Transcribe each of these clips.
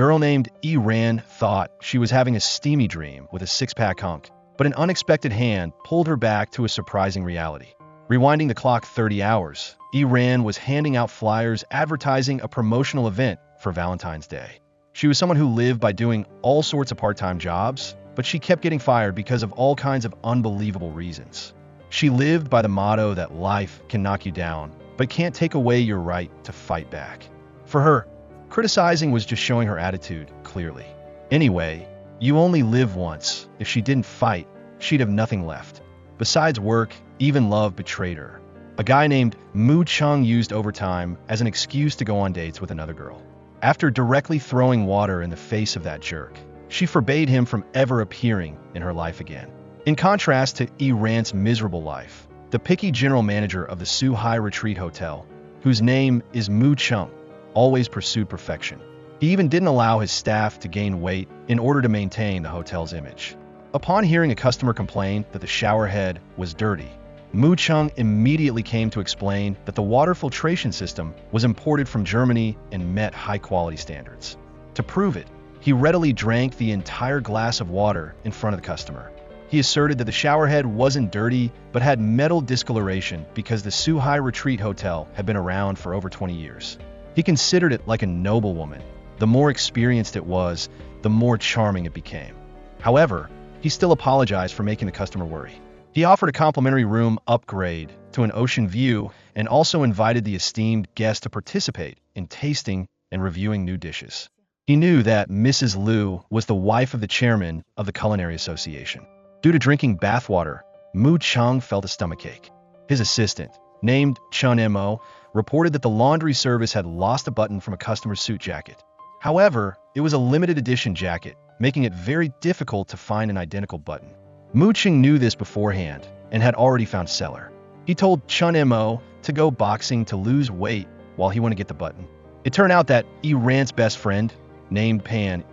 girl named Ran thought she was having a steamy dream with a six-pack hunk, but an unexpected hand pulled her back to a surprising reality. Rewinding the clock 30 hours, Ran was handing out flyers advertising a promotional event for Valentine's Day. She was someone who lived by doing all sorts of part-time jobs, but she kept getting fired because of all kinds of unbelievable reasons. She lived by the motto that life can knock you down, but can't take away your right to fight back. For her, criticizing was just showing her attitude clearly. Anyway, you only live once. If she didn't fight, she'd have nothing left. Besides work, even love betrayed her. A guy named Mu Chung used overtime as an excuse to go on dates with another girl. After directly throwing water in the face of that jerk, she forbade him from ever appearing in her life again. In contrast to Ran's miserable life, the picky general manager of the Suhai Retreat Hotel, whose name is Mu Chung, always pursued perfection. He even didn't allow his staff to gain weight in order to maintain the hotel's image. Upon hearing a customer complain that the shower head was dirty, Mu Chung immediately came to explain that the water filtration system was imported from Germany and met high-quality standards. To prove it, he readily drank the entire glass of water in front of the customer. He asserted that the shower head wasn't dirty but had metal discoloration because the Suhai Retreat Hotel had been around for over 20 years. He considered it like a noble woman. The more experienced it was, the more charming it became. However, he still apologized for making the customer worry. He offered a complimentary room upgrade to an ocean view and also invited the esteemed guest to participate in tasting and reviewing new dishes. He knew that Mrs. Liu was the wife of the chairman of the Culinary Association. Due to drinking bathwater, Mu Chung felt a stomachache. His assistant, named Chun Mo, reported that the laundry service had lost a button from a customer's suit jacket. However, it was a limited edition jacket, making it very difficult to find an identical button. Mu Chung knew this beforehand and had already found a seller. He told Chun Mo to go boxing to lose weight while he went to get the button. It turned out that Ran's best friend, named Pan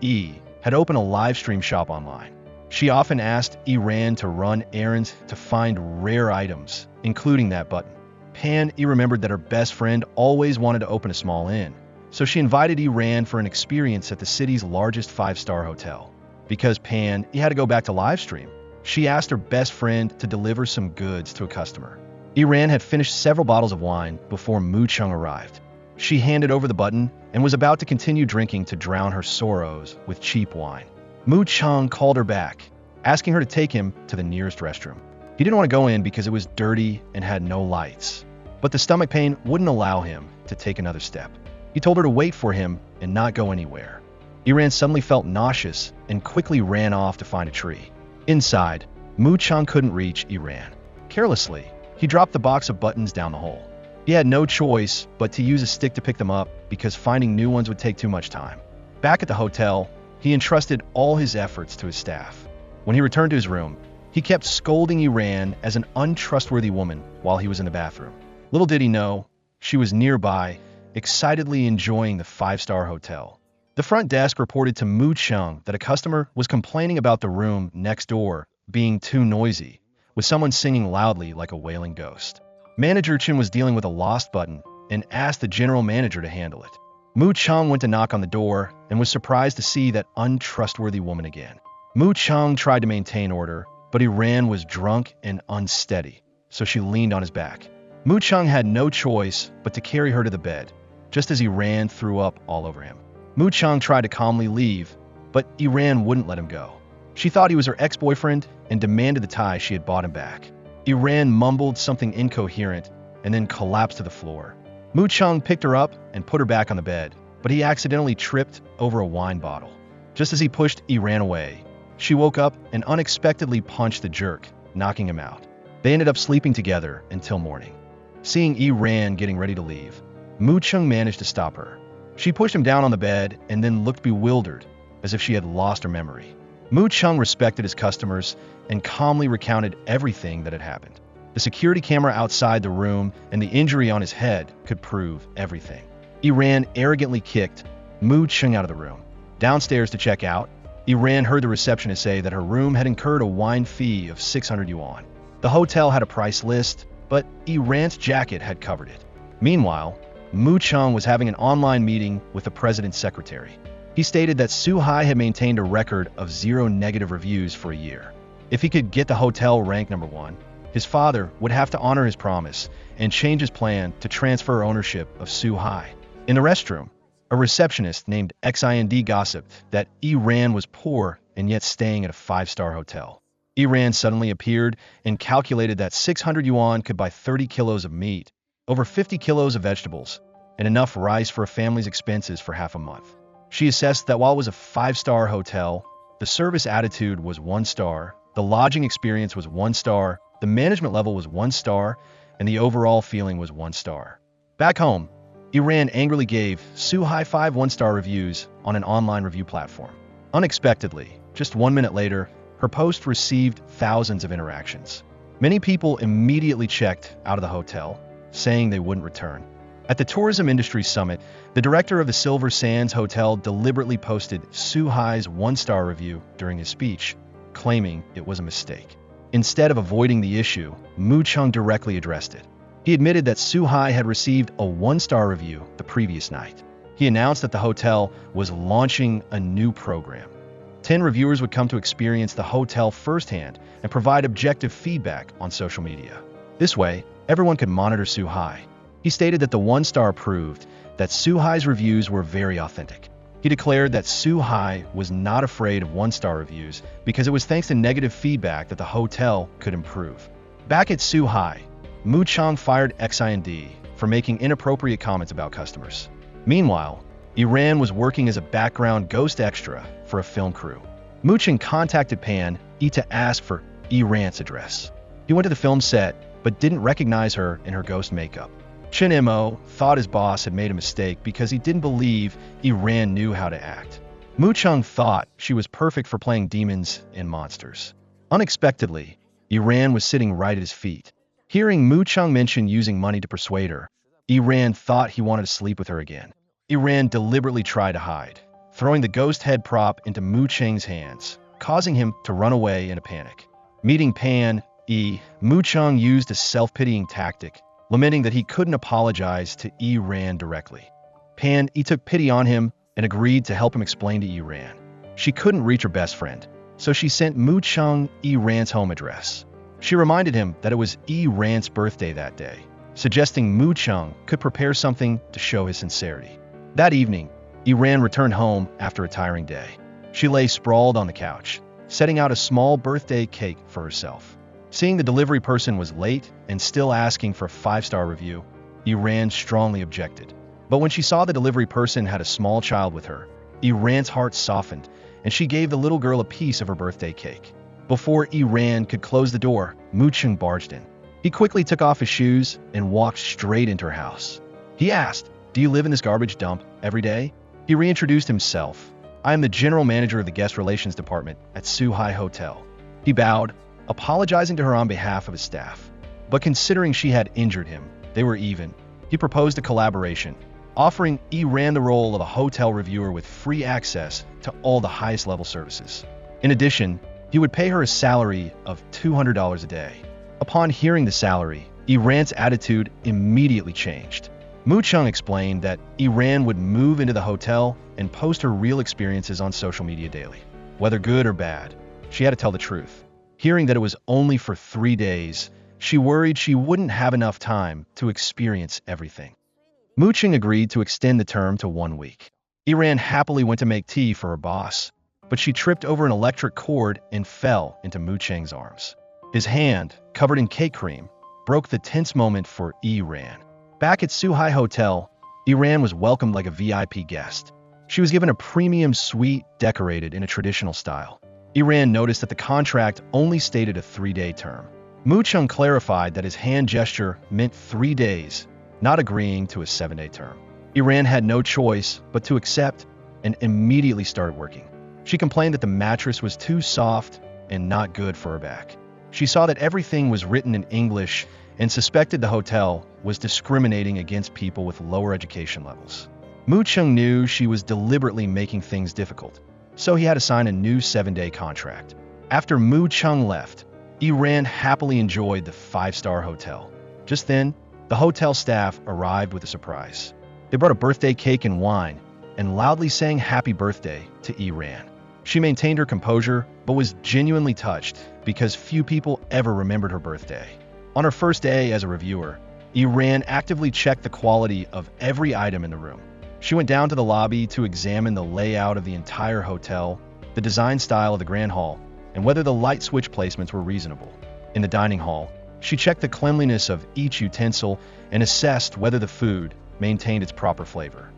had opened a live stream shop online. She often asked Ran to run errands to find rare items, including that button. Pan remembered that her best friend always wanted to open a small inn, so she invited Ran for an experience at the city's largest five-star hotel. Because Pan had to go back to live stream, she asked her best friend to deliver some goods to a customer. Ran had finished several bottles of wine before Mu Chung arrived. She handed over the button and was about to continue drinking to drown her sorrows with cheap wine. Mu Chung called her back, asking her to take him to the nearest restroom. He didn't want to go in because it was dirty and had no lights, but the stomach pain wouldn't allow him to take another step. He told her to wait for him and not go anywhere. Ran suddenly felt nauseous and quickly ran off to find a tree. Inside, Mu Chung couldn't reach Ran. Carelessly, he dropped the box of buttons down the hole. He had no choice but to use a stick to pick them up because finding new ones would take too much time. Back at the hotel, he entrusted all his efforts to his staff. When he returned to his room, he kept scolding Ran as an untrustworthy woman while he was in the bathroom. Little did he know, she was nearby, excitedly enjoying the five-star hotel. The front desk reported to Mu Chung that a customer was complaining about the room next door being too noisy, with someone singing loudly like a wailing ghost. Manager Chen was dealing with a lost button and asked the general manager to handle it. Mu Chung went to knock on the door and was surprised to see that untrustworthy woman again. Mu Chung tried to maintain order, but Ran was drunk and unsteady, so she leaned on his back. Mu Chung had no choice but to carry her to the bed, just as Ran threw up all over him. Mu Chung tried to calmly leave, but Ran wouldn't let him go. She thought he was her ex-boyfriend and demanded the tie she had bought him back. Ran mumbled something incoherent and then collapsed to the floor. Mu Chung picked her up and put her back on the bed, but he accidentally tripped over a wine bottle. Just as he pushed Ran away, she woke up and unexpectedly punched the jerk, knocking him out. They ended up sleeping together until morning. Seeing Ran getting ready to leave, Mu Chung managed to stop her. She pushed him down on the bed and then looked bewildered, as if she had lost her memory. Mu Chung respected his customers and calmly recounted everything that had happened. The security camera outside the room and the injury on his head could prove everything. Ran arrogantly kicked Mu Chung out of the room. Downstairs to check out, Ran heard the receptionist say that her room had incurred a wine fee of 600 yuan. The hotel had a price list, but Ran's jacket had covered it. Meanwhile, Mu Chung was having an online meeting with the president's secretary. He stated that Suhai had maintained a record of 0 negative reviews for a year. If he could get the hotel ranked number 1, his father would have to honor his promise and change his plan to transfer ownership of Suhai. In the restroom, a receptionist named Xind gossiped that Iran was poor and yet staying at a 5-star hotel. Iran suddenly appeared and calculated that 600 yuan could buy 30 kilos of meat, over 50 kilos of vegetables, and enough rice for a family's expenses for half a month. She assessed that while it was a 5-star hotel, the service attitude was 1 star, the lodging experience was 1 star, the management level was 1 star, and the overall feeling was 1 star. Back home, Iran angrily gave Suhai 5 1-star reviews on an online review platform. Unexpectedly, just 1 minute later, her post received thousands of interactions. Many people immediately checked out of the hotel, saying they wouldn't return. At the Tourism Industry Summit, the director of the Silver Sands Hotel deliberately posted Suhai's 1-star review during his speech, claiming it was a mistake. Instead of avoiding the issue, Mu Chung directly addressed it. He admitted that Suhai had received a 1-star review the previous night. He announced that the hotel was launching a new program. 10 reviewers would come to experience the hotel firsthand and provide objective feedback on social media. This way, everyone could monitor Suhai. He stated that the 1-star proved that Suhai's reviews were very authentic. He declared that Suhai was not afraid of 1-star reviews because it was thanks to negative feedback that the hotel could improve. Back at Suhai, Mu Chung fired Xind for making inappropriate comments about customers. Meanwhile, Iran was working as a background ghost extra for a film crew. Mu Chung contacted Pan to ask for Iran's address. He went to the film set, but didn't recognize her in her ghost makeup. Chen Mo thought his boss had made a mistake because he didn't believe Iran knew how to act. Mu Chung thought she was perfect for playing demons and monsters. Unexpectedly, Iran was sitting right at his feet. Hearing Mu Chung mention using money to persuade her, Iran thought he wanted to sleep with her again. Iran deliberately tried to hide, throwing the ghost head prop into Mu Chung's hands, causing him to run away in a panic. Meeting Pan, Mu Chung used a self-pitying tactic, lamenting that he couldn't apologize to Iran directly. Pan took pity on him and agreed to help him explain to Iran. She couldn't reach her best friend, so she sent Mu Chung Iran's home address. She reminded him that it was Iran's birthday that day, suggesting Mu Chung could prepare something to show his sincerity. That evening, Iran returned home after a tiring day. She lay sprawled on the couch, setting out a small birthday cake for herself. Seeing the delivery person was late and still asking for a 5-star review, Iran strongly objected. But when she saw the delivery person had a small child with her, Iran's heart softened and she gave the little girl a piece of her birthday cake. Before Iran could close the door, Mu Chung barged in. He quickly took off his shoes and walked straight into her house. He asked, "Do you live in this garbage dump every day?" He reintroduced himself. "I am the general manager of the guest relations department at Suhai Hotel." He bowed, apologizing to her on behalf of his staff. But considering she had injured him, they were even. He proposed a collaboration, offering Iran the role of a hotel reviewer with free access to all the highest level services. In addition, he would pay her a salary of $200 a day. Upon hearing the salary, Iran's attitude immediately changed. Mu Chung explained that Iran would move into the hotel and post her real experiences on social media daily. Whether good or bad, she had to tell the truth. Hearing that it was only for 3 days, she worried she wouldn't have enough time to experience everything. Mu Chung agreed to extend the term to 1 week. Iran happily went to make tea for her boss, but she tripped over an electric cord and fell into Mu Chung's arms. His hand, covered in cake cream, broke the tense moment for Iran. Back at Suhai Hotel, Iran was welcomed like a VIP guest. She was given a premium suite decorated in a traditional style. Iran noticed that the contract only stated a 3-day term. Mu Chung clarified that his hand gesture meant 3 days, not agreeing to a 7-day term. Iran had no choice but to accept and immediately started working. She complained that the mattress was too soft and not good for her back. She saw that everything was written in English and suspected the hotel was discriminating against people with lower education levels. Mu Chung knew she was deliberately making things difficult, so he had to sign a new 7-day contract. After Mu Chung left, Iran happily enjoyed the 5-star hotel. Just then, the hotel staff arrived with a surprise. They brought a birthday cake and wine, and loudly sang happy birthday to Ran. She maintained her composure, but was genuinely touched because few people ever remembered her birthday. On her first day as a reviewer, Ran actively checked the quality of every item in the room. She went down to the lobby to examine the layout of the entire hotel, the design style of the grand hall, and whether the light switch placements were reasonable. In the dining hall, she checked the cleanliness of each utensil and assessed whether the food maintained its proper flavor.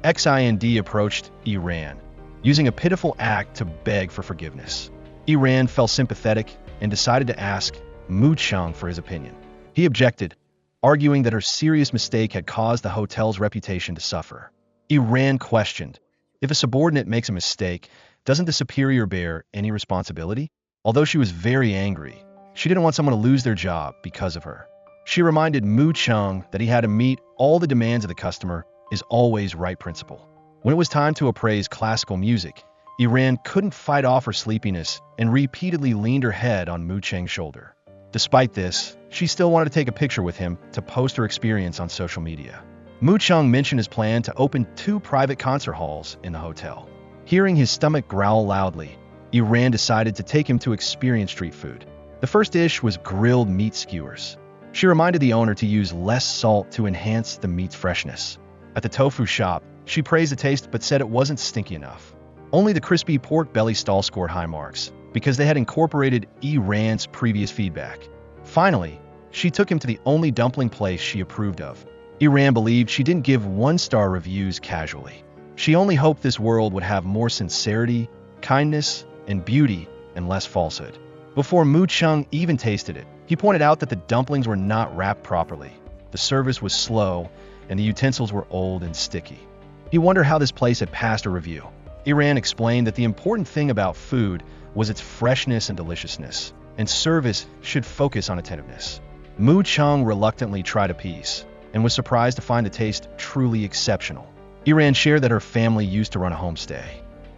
Xind approached Ran, using a pitiful act to beg for forgiveness. Ran felt sympathetic and decided to ask Mu Chung for his opinion. He objected, arguing that her serious mistake had caused the hotel's reputation to suffer. Ran questioned, if a subordinate makes a mistake, doesn't the superior bear any responsibility? Although she was very angry, she didn't want someone to lose their job because of her. She reminded Mu Chung that he had to meet all the demands of the customer is always right principle. When it was time to appraise classical music, Ran couldn't fight off her sleepiness and repeatedly leaned her head on Mu Cheng's shoulder. Despite this, she still wanted to take a picture with him to post her experience on social media. Mu Chung mentioned his plan to open 2 private concert halls in the hotel. Hearing his stomach growl loudly, Ran decided to take him to experience street food. The first dish was grilled meat skewers. She reminded the owner to use less salt to enhance the meat's freshness. At the tofu shop, she praised the taste but said it wasn't stinky enough. Only the crispy pork belly stall scored high marks, because they had incorporated Ran's previous feedback. Finally, she took him to the only dumpling place she approved of. Ran believed she didn't give 1-star reviews casually. She only hoped this world would have more sincerity, kindness, and beauty, and less falsehood. Before Mu Chung even tasted it, he pointed out that the dumplings were not wrapped properly. The service was slow, and the utensils were old and sticky. He wondered how this place had passed a review. Ran explained that the important thing about food was its freshness and deliciousness, and service should focus on attentiveness. Mu Chung reluctantly tried a piece, and was surprised to find the taste truly exceptional. Ran shared that her family used to run a homestay.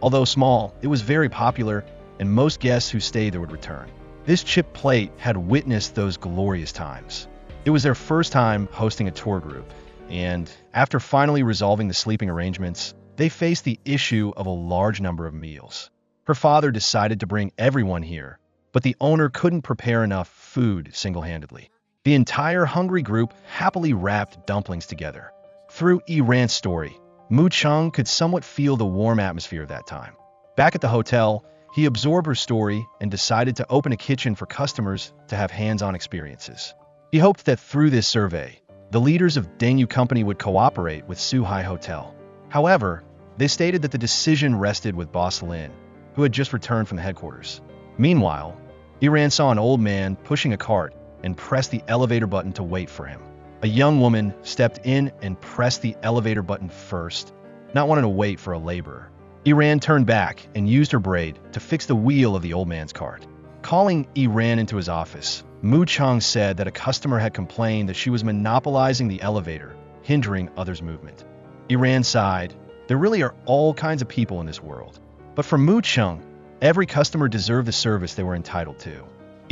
Although small, it was very popular, and most guests who stayed there would return. This chip plate had witnessed those glorious times. It was their first time hosting a tour group, and after finally resolving the sleeping arrangements, they faced the issue of a large number of meals. Her father decided to bring everyone here, but the owner couldn't prepare enough food single-handedly. The entire hungry group happily wrapped dumplings together. Through Ran's story, Mu Chung could somewhat feel the warm atmosphere of that time. Back at the hotel, he absorbed her story and decided to open a kitchen for customers to have hands-on experiences. He hoped that through this survey, the leaders of Dengyu Company would cooperate with Suhai Hotel. However, they stated that the decision rested with Boss Lin, who had just returned from the headquarters. Meanwhile, Ran saw an old man pushing a cart and pressed the elevator button to wait for him. A young woman stepped in and pressed the elevator button first, not wanting to wait for a laborer. Ran turned back and used her braid to fix the wheel of the old man's cart. Calling Ran into his office, Mu Chung said that a customer had complained that she was monopolizing the elevator, hindering others' movement. Ran sighed, there really are all kinds of people in this world. But for Mu Chung, every customer deserved the service they were entitled to.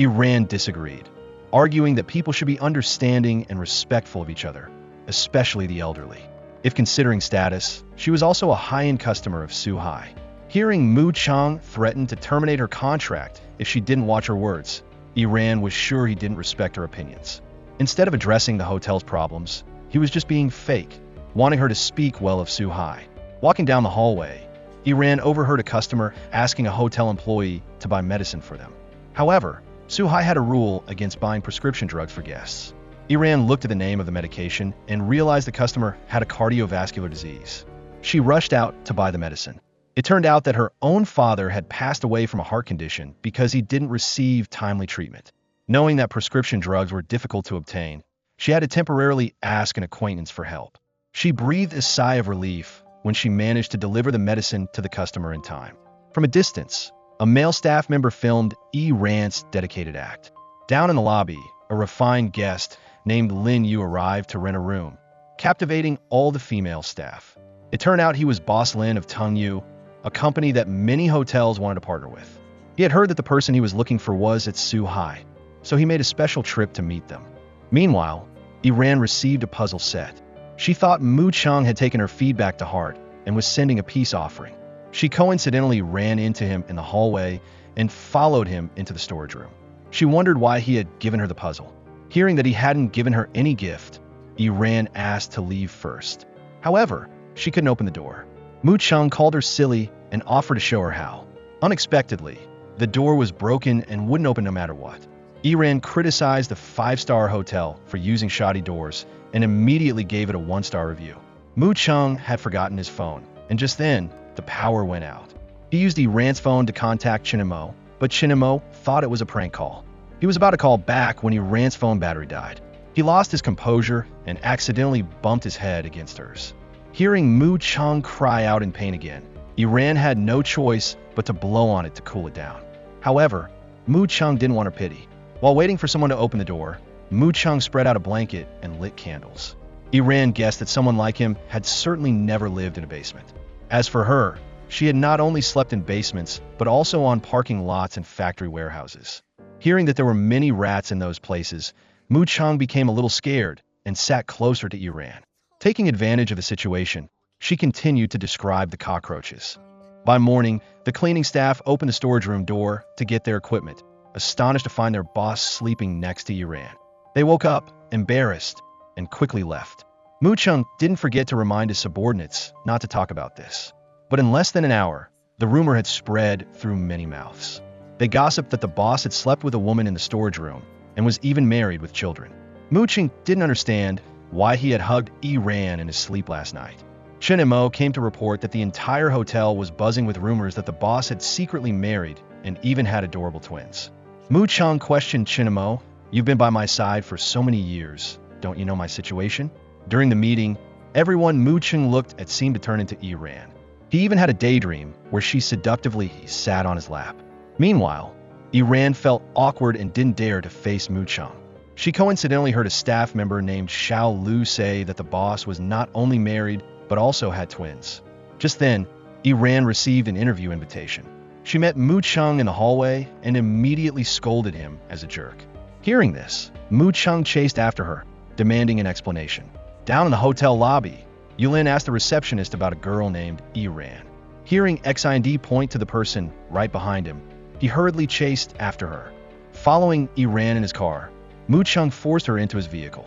Ran disagreed, arguing that people should be understanding and respectful of each other, especially the elderly. If considering status, she was also a high-end customer of Suhai. Hearing Mu Chung threaten to terminate her contract if she didn't watch her words, Ran was sure he didn't respect her opinions. Instead of addressing the hotel's problems, he was just being fake, wanting her to speak well of Suhai. Walking down the hallway, Ran overheard a customer asking a hotel employee to buy medicine for them. However, Suhai had a rule against buying prescription drugs for guests. Ran looked at the name of the medication and realized the customer had a cardiovascular disease. She rushed out to buy the medicine. It turned out that her own father had passed away from a heart condition because he didn't receive timely treatment. Knowing that prescription drugs were difficult to obtain, she had to temporarily ask an acquaintance for help. She breathed a sigh of relief when she managed to deliver the medicine to the customer in time. From a distance, a male staff member filmed Ran's dedicated act. Down in the lobby, a refined guest named Lin Yu arrived to rent a room, captivating all the female staff. It turned out he was Boss Lin of Tengyu, a company that many hotels wanted to partner with. He had heard that the person he was looking for was at Suhai, so he made a special trip to meet them. Meanwhile, Ran received a puzzle set. She thought Mu Chung had taken her feedback to heart and was sending a peace offering. She coincidentally ran into him in the hallway and followed him into the storage room. She wondered why he had given her the puzzle. Hearing that he hadn't given her any gift, Iran asked to leave first. However, she couldn't open the door. Mu Chung called her silly and offered to show her how. Unexpectedly, the door was broken and wouldn't open no matter what. Iran criticized the five-star hotel for using shoddy doors and immediately gave it a one-star review. Mu Chung had forgotten his phone, and just then, the power went out. He used Iran's phone to contact Chinamo, but Chinamo thought it was a prank call. He was about to call back when Iran's phone battery died. He lost his composure and accidentally bumped his head against hers. Hearing Mu Chung cry out in pain again, Iran had no choice but to blow on it to cool it down. However, Mu Chung didn't want her pity. While waiting for someone to open the door, Mu Chung spread out a blanket and lit candles. Iran guessed that someone like him had certainly never lived in a basement. As for her, she had not only slept in basements, but also on parking lots and factory warehouses. Hearing that there were many rats in those places, Mu Chung became a little scared and sat closer to Iran. Taking advantage of the situation, she continued to describe the cockroaches. By morning, the cleaning staff opened the storage room door to get their equipment, astonished to find their boss sleeping next to Iran. They woke up, embarrassed, and quickly left. Mu Chung didn't forget to remind his subordinates not to talk about this. But in less than an hour, the rumor had spread through many mouths. They gossiped that the boss had slept with a woman in the storage room and was even married with children. Mu Chung didn't understand why he had hugged Iran in his sleep last night. Chen and Mo came to report that the entire hotel was buzzing with rumors that the boss had secretly married and even had adorable twins. Mu Chung questioned Chen and Mo, "You've been by my side for so many years. Don't you know my situation?" During the meeting, everyone Mu Chung looked at seemed to turn into Iran. He even had a daydream where she seductively sat on his lap. Meanwhile, Iran felt awkward and didn't dare to face Mu Chung. She coincidentally heard a staff member named Xiao Lu say that the boss was not only married, but also had twins. Just then, Iran received an interview invitation. She met Mu Chung in the hallway and immediately scolded him as a jerk. Hearing this, Mu Chung chased after her, demanding an explanation. Down in the hotel lobby, Yulin asked the receptionist about a girl named Iran. Hearing Xind point to the person right behind him, he hurriedly chased after her. Following Iran in his car, Mu Chung forced her into his vehicle.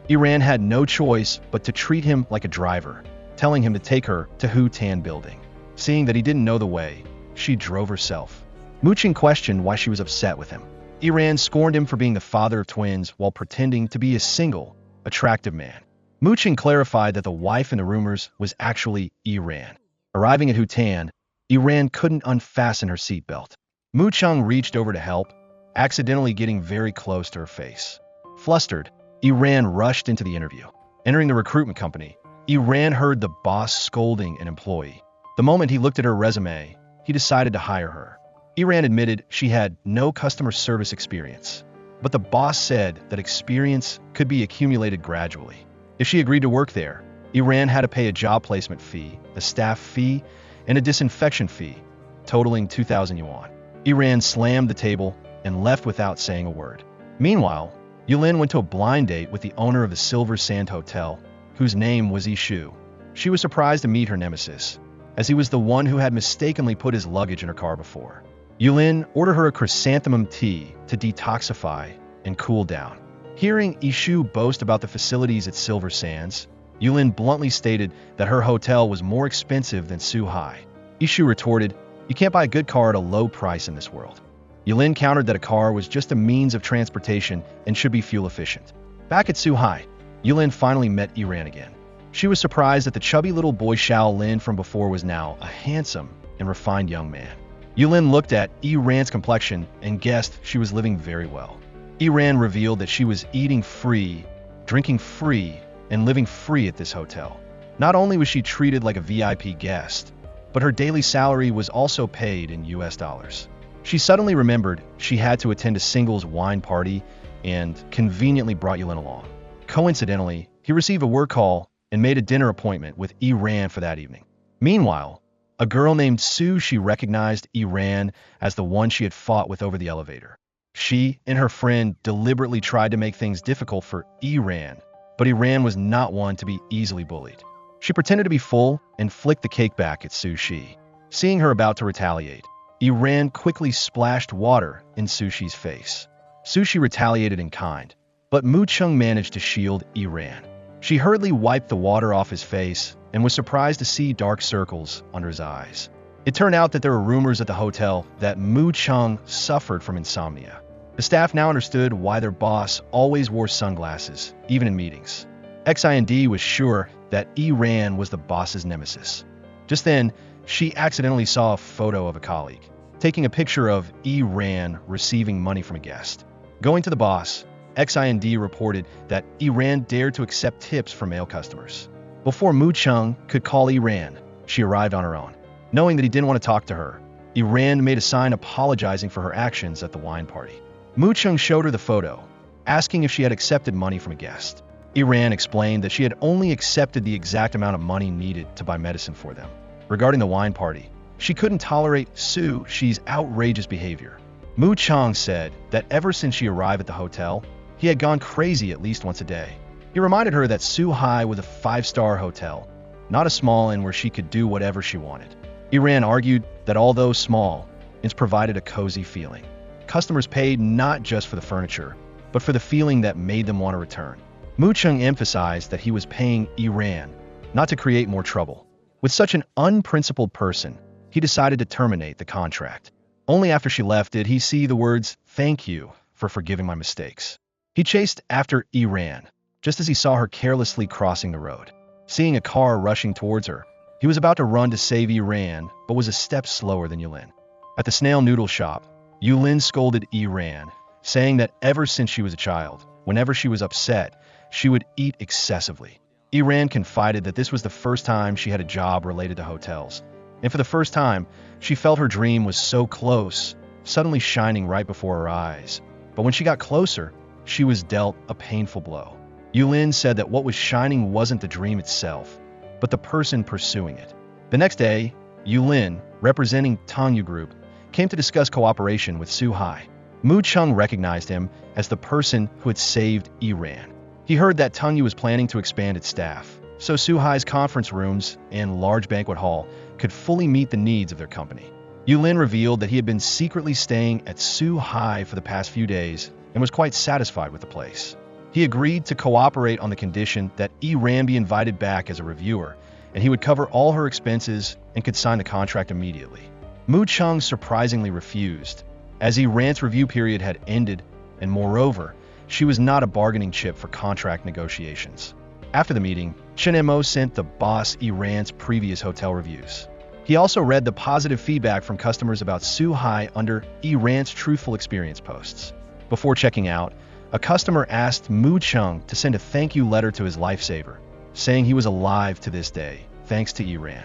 Iran had no choice but to treat him like a driver, telling him to take her to Hu Tan building. Seeing that he didn't know the way, she drove herself. Mu Chung questioned why she was upset with him. Iran scorned him for being the father of twins while pretending to be a single, attractive man. Mu Chung clarified that the wife in the rumors was actually Iran. Arriving at Hu Tan, Iran couldn't unfasten her seatbelt. Mu Chung reached over to help, accidentally getting very close to her face. Flustered, Iran rushed into the interview. Entering the recruitment company, Iran heard the boss scolding an employee. The moment he looked at her resume, he decided to hire her. Iran admitted she had no customer service experience, but the boss said that experience could be accumulated gradually. If she agreed to work there, Iran had to pay a job placement fee, a staff fee, and a disinfection fee, totaling 2,000 yuan. Iran slammed the table and left without saying a word. Meanwhile, Yulin went to a blind date with the owner of the Silver Sand Hotel, whose name was Ishu. She was surprised to meet her nemesis, as he was the one who had mistakenly put his luggage in her car before. Yulin ordered her a chrysanthemum tea to detoxify and cool down. Hearing Ishu boast about the facilities at Silver Sands, Yulin bluntly stated that her hotel was more expensive than Suhai. Ishu retorted, "You can't buy a good car at a low price in this world." Yulin countered that a car was just a means of transportation and should be fuel efficient. Back at Suhai, Yulin finally met Iran again. She was surprised that the chubby little boy Xiao Lin from before was now a handsome and refined young man. Yulin looked at Iran's complexion and guessed she was living very well. Iran revealed that she was eating free, drinking free, and living free at this hotel. Not only was she treated like a VIP guest, but her daily salary was also paid in US dollars. She suddenly remembered she had to attend a singles wine party and conveniently brought Yulin along. Coincidentally, he received a work call and made a dinner appointment with Iran for that evening. Meanwhile, a girl named Sue she recognized Iran as the one she had fought with over the elevator. She and her friend deliberately tried to make things difficult for Iran, but Iran was not one to be easily bullied. She pretended to be full and flicked the cake back at Sushi. Seeing her about to retaliate, Iran quickly splashed water in Sushi's face. Sushi retaliated in kind, but Mu Chung managed to shield Iran. She hurriedly wiped the water off his face and was surprised to see dark circles under his eyes. It turned out that there were rumors at the hotel that Mu Chung suffered from insomnia. The staff now understood why their boss always wore sunglasses, even in meetings. XIND was sure that Iran was the boss's nemesis. Just then, she accidentally saw a photo of a colleague, taking a picture of Iran receiving money from a guest. Going to the boss, XIND reported that Iran dared to accept tips from male customers. Before Mu Chung could call Iran, she arrived on her own. Knowing that he didn't want to talk to her, Iran made a sign apologizing for her actions at the wine party. Mu Chung showed her the photo, asking if she had accepted money from a guest. Iran explained that she had only accepted the exact amount of money needed to buy medicine for them. Regarding the wine party, she couldn't tolerate Sushi's outrageous behavior. Mu Chung said that ever since she arrived at the hotel, he had gone crazy at least once a day. He reminded her that Suhai was a 5-star hotel, not a small inn where she could do whatever she wanted. Iran argued that although small, inns provided a cozy feeling. Customers paid not just for the furniture, but for the feeling that made them want to return. Mu Chung emphasized that he was paying Iran not to create more trouble. With such an unprincipled person, he decided to terminate the contract. Only after she left did he see the words, "Thank you for forgiving my mistakes." He chased after Iran, just as he saw her carelessly crossing the road. Seeing a car rushing towards her, he was about to run to save Iran, but was a step slower than Yulin. At the snail noodle shop, Yulin scolded Iran, saying that ever since she was a child, whenever she was upset, she would eat excessively. Iran confided that this was the first time she had a job related to hotels, and for the first time, she felt her dream was so close, suddenly shining right before her eyes. But when she got closer, she was dealt a painful blow. Yulin said that what was shining wasn't the dream itself, but the person pursuing it. The next day, Yulin, representing Tongyu Group, came to discuss cooperation with Suhai. Mu Chung recognized him as the person who had saved Iran. He heard that Tongyu was planning to expand its staff, so Suhai's conference rooms and large banquet hall could fully meet the needs of their company. Yulin revealed that he had been secretly staying at Suhai for the past few days and was quite satisfied with the place. He agreed to cooperate on the condition that Iran be invited back as a reviewer, and he would cover all her expenses and could sign the contract immediately. Mu Chung surprisingly refused, as Iran's review period had ended, and moreover, she was not a bargaining chip for contract negotiations. After the meeting, Chen Mo sent the boss Iran's previous hotel reviews. He also read the positive feedback from customers about Suhai under Iran's truthful experience posts. Before checking out, a customer asked Mu Chung to send a thank you letter to his lifesaver, saying he was alive to this day, thanks to Iran.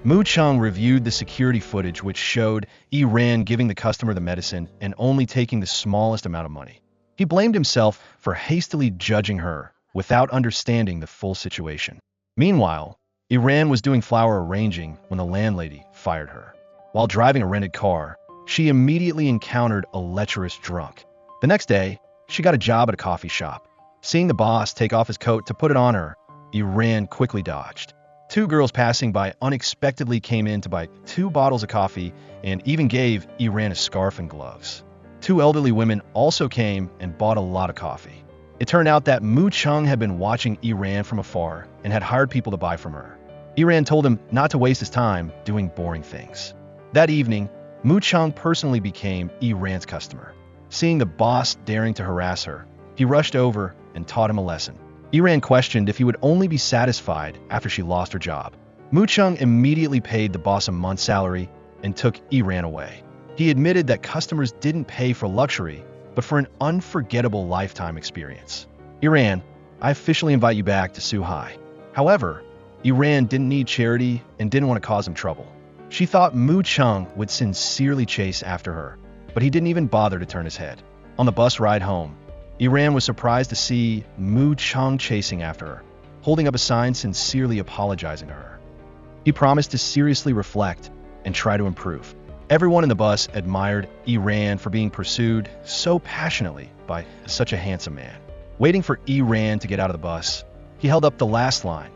Mu Chung reviewed the security footage which showed Iran giving the customer the medicine and only taking the smallest amount of money. He blamed himself for hastily judging her without understanding the full situation. Meanwhile, Iran was doing flower arranging when the landlady fired her. While driving a rented car, she immediately encountered a lecherous drunk. The next day, she got a job at a coffee shop. Seeing the boss take off his coat to put it on her, Iran quickly dodged. 2 girls passing by unexpectedly came in to buy 2 bottles of coffee and even gave Iran a scarf and gloves. 2 elderly women also came and bought a lot of coffee. It turned out that Mu Chung had been watching Iran from afar and had hired people to buy from her. Iran told him not to waste his time doing boring things. That evening, Mu Chung personally became Iran's customer. Seeing the boss daring to harass her, he rushed over and taught him a lesson. Iran questioned if he would only be satisfied after she lost her job. Mu Chung immediately paid the boss a month's salary and took Iran away. He admitted that customers didn't pay for luxury, but for an unforgettable lifetime experience. Iran, I officially invite you back to Suhai. However, Iran didn't need charity and didn't want to cause him trouble. She thought Mu Chung would sincerely chase after her, but he didn't even bother to turn his head. On the bus ride home, Iran was surprised to see Mu Chung chasing after her, holding up a sign sincerely apologizing to her. He promised to seriously reflect and try to improve. Everyone in the bus admired Iran for being pursued so passionately by such a handsome man. Waiting for Iran to get out of the bus, he held up the last line,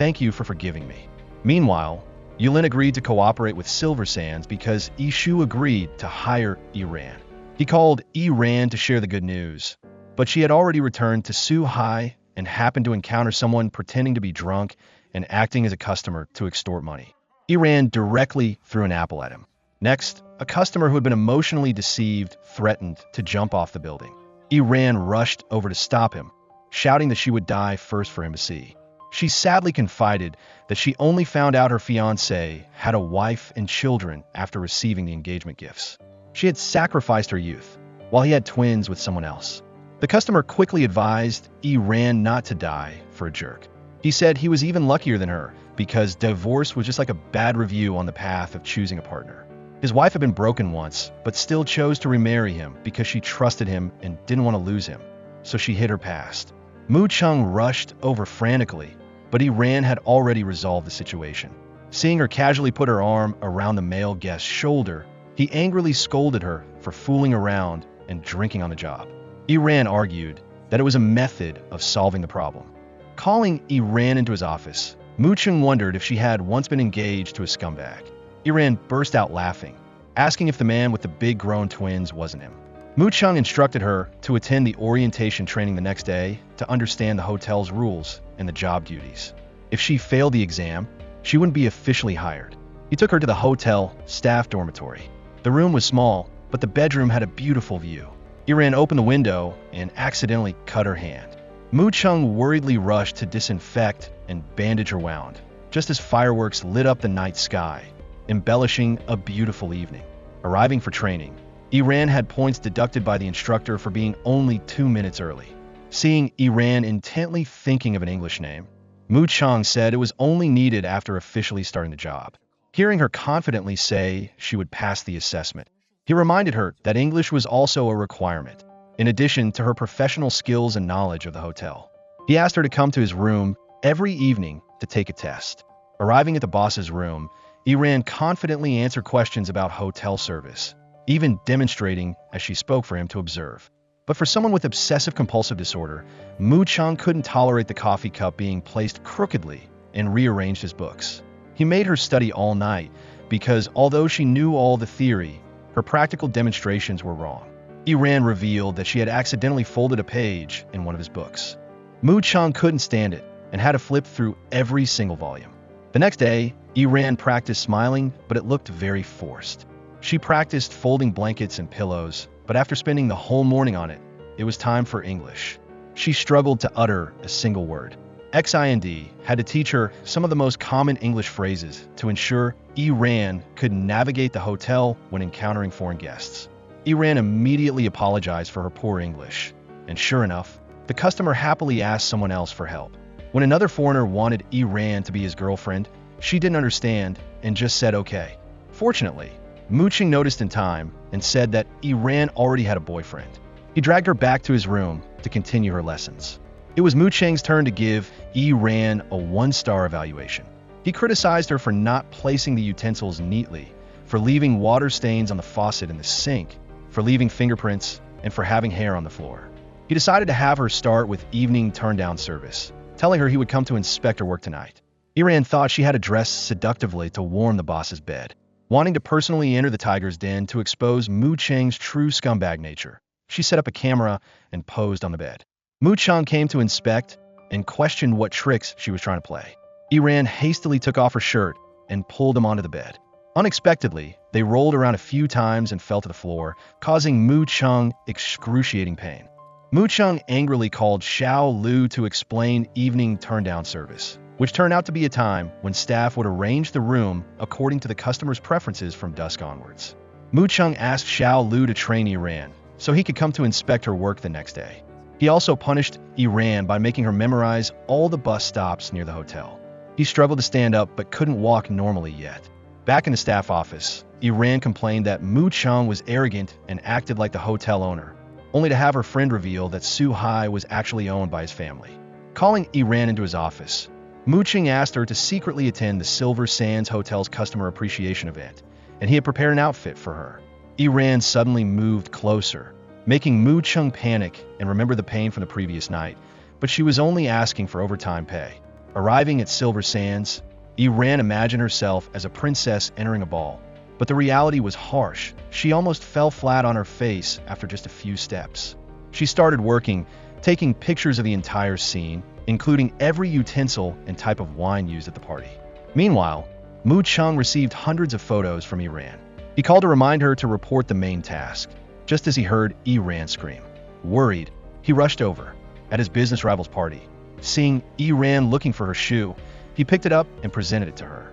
Thank you for forgiving me. Meanwhile, Yulin agreed to cooperate with Silver Sands because Ishu agreed to hire Iran. He called Iran to share the good news, but she had already returned to Suhai and happened to encounter someone pretending to be drunk and acting as a customer to extort money. Iran directly threw an apple at him. Next, a customer who had been emotionally deceived threatened to jump off the building. Iran rushed over to stop him, shouting that she would die first for him to see. She sadly confided that she only found out her fiancé had a wife and children after receiving the engagement gifts. She had sacrificed her youth, while he had twins with someone else. The customer quickly advised Iran not to die for a jerk. He said he was even luckier than her because divorce was just like a bad review on the path of choosing a partner. His wife had been broken once, but still chose to remarry him because she trusted him and didn't want to lose him, so she hid her past. Mu Chung rushed over frantically, but Iran had already resolved the situation. Seeing her casually put her arm around the male guest's shoulder, he angrily scolded her for fooling around and drinking on the job. Iran argued that it was a method of solving the problem. Calling Iran into his office, Mu Chung wondered if she had once been engaged to a scumbag. Iran burst out laughing, asking if the man with the big grown twins wasn't him. Mu Chung instructed her to attend the orientation training the next day to understand the hotel's rules and the job duties. If she failed the exam, she wouldn't be officially hired. He took her to the hotel staff dormitory. The room was small, but the bedroom had a beautiful view. Iran opened the window and accidentally cut her hand. Mu Chung worriedly rushed to disinfect and bandage her wound, just as fireworks lit up the night sky, embellishing a beautiful evening. Arriving for training, Iran had points deducted by the instructor for being only 2 minutes early. Seeing Iran intently thinking of an English name, Mu Chung said it was only needed after officially starting the job. Hearing her confidently say she would pass the assessment, he reminded her that English was also a requirement, in addition to her professional skills and knowledge of the hotel. He asked her to come to his room every evening to take a test. Arriving at the boss's room, Iran confidently answered questions about hotel service, even demonstrating as she spoke for him to observe. But for someone with obsessive-compulsive disorder, Mu Chung couldn't tolerate the coffee cup being placed crookedly and rearranged his books. He made her study all night because although she knew all the theory, her practical demonstrations were wrong. Iran revealed that she had accidentally folded a page in one of his books. Mu Chung couldn't stand it and had to flip through every single volume. The next day, Iran practiced smiling, but it looked very forced. She practiced folding blankets and pillows, but after spending the whole morning on it, it was time for English. She struggled to utter a single word. XIND had to teach her some of the most common English phrases to ensure Iran could navigate the hotel when encountering foreign guests. Iran immediately apologized for her poor English, and sure enough, the customer happily asked someone else for help. When another foreigner wanted Iran to be his girlfriend, she didn't understand and just said okay. Fortunately, Mu Chung noticed in time and said that Iran already had a boyfriend. He dragged her back to his room to continue her lessons. It was Mu Cheng's turn to give Iran a 1-star evaluation. He criticized her for not placing the utensils neatly, for leaving water stains on the faucet in the sink, for leaving fingerprints, and for having hair on the floor. He decided to have her start with evening turn-down service, telling her he would come to inspect her work tonight. Iran thought she had to dress seductively to warm the boss's bed. Wanting to personally enter the tiger's den to expose Mu Cheng's true scumbag nature, she set up a camera and posed on the bed. Mu Chung came to inspect and questioned what tricks she was trying to play. Iran hastily took off her shirt and pulled him onto the bed. Unexpectedly, they rolled around a few times and fell to the floor, causing Mu Chung excruciating pain. Mu Chung angrily called Xiao Lu to explain evening turn-down service, which turned out to be a time when staff would arrange the room according to the customer's preferences from dusk onwards. Mu Chung asked Xiao Lu to train Iran so he could come to inspect her work the next day. He also punished Iran by making her memorize all the bus stops near the hotel. He struggled to stand up but couldn't walk normally yet. Back in the staff office, Iran complained that Mu Chung was arrogant and acted like the hotel owner, only to have her friend reveal that Su Hai was actually owned by his family. Calling Iran into his office, Mu Chung asked her to secretly attend the Silver Sands Hotel's customer appreciation event, and he had prepared an outfit for her. Iran suddenly moved closer, making Mu Chung panic and remember the pain from the previous night, but she was only asking for overtime pay. Arriving at Silver Sands, Ran imagined herself as a princess entering a ball. But the reality was harsh. She almost fell flat on her face after just a few steps. She started working, taking pictures of the entire scene, including every utensil and type of wine used at the party. Meanwhile, Mu Chung received hundreds of photos from Ran. He called to remind her to report the main task, just as he heard Ran scream. Worried, he rushed over. At his business rival's party, seeing Ran looking for her shoe, he picked it up and presented it to her.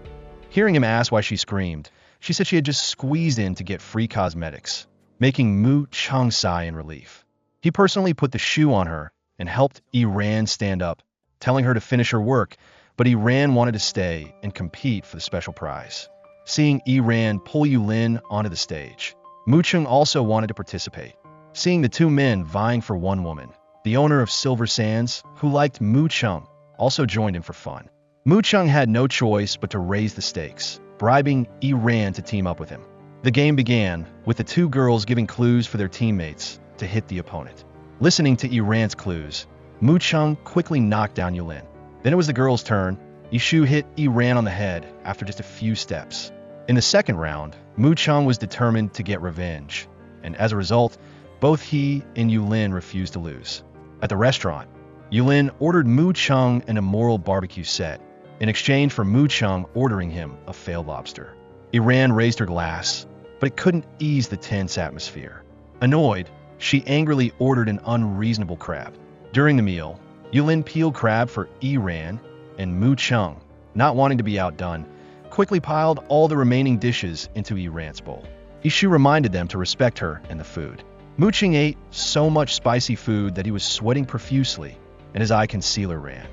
Hearing him ask why she screamed, she said she had just squeezed in to get free cosmetics, making Mu Chung sigh in relief. He personally put the shoe on her and helped Ran stand up, telling her to finish her work, but Ran wanted to stay and compete for the special prize. Seeing Ran pull Yulin onto the stage, Mu Chung also wanted to participate. Seeing the two men vying for one woman, the owner of Silver Sands, who liked Mu Chung, also joined in for fun. Mu Chung had no choice but to raise the stakes, bribing Ran to team up with him. The game began with the two girls giving clues for their teammates to hit the opponent. Listening to Ran's clues, Mu Chung quickly knocked down Yulin. Then it was the girls' turn. Ishu hit Ran on the head after just a few steps. In the second round, Mu Chung was determined to get revenge, and as a result, both he and Yulin refused to lose. At the restaurant, Yulin ordered Mu Chung an immoral barbecue set, in exchange for Mu Chung ordering him a failed lobster. Ran raised her glass, but it couldn't ease the tense atmosphere. Annoyed, she angrily ordered an unreasonable crab. During the meal, Yulin peeled crab for Ran, and Mu Chung, not wanting to be outdone, quickly piled all the remaining dishes into Ran's bowl. Ishu reminded them to respect her and the food. Mu Chung ate so much spicy food that he was sweating profusely, and his eye concealer ran.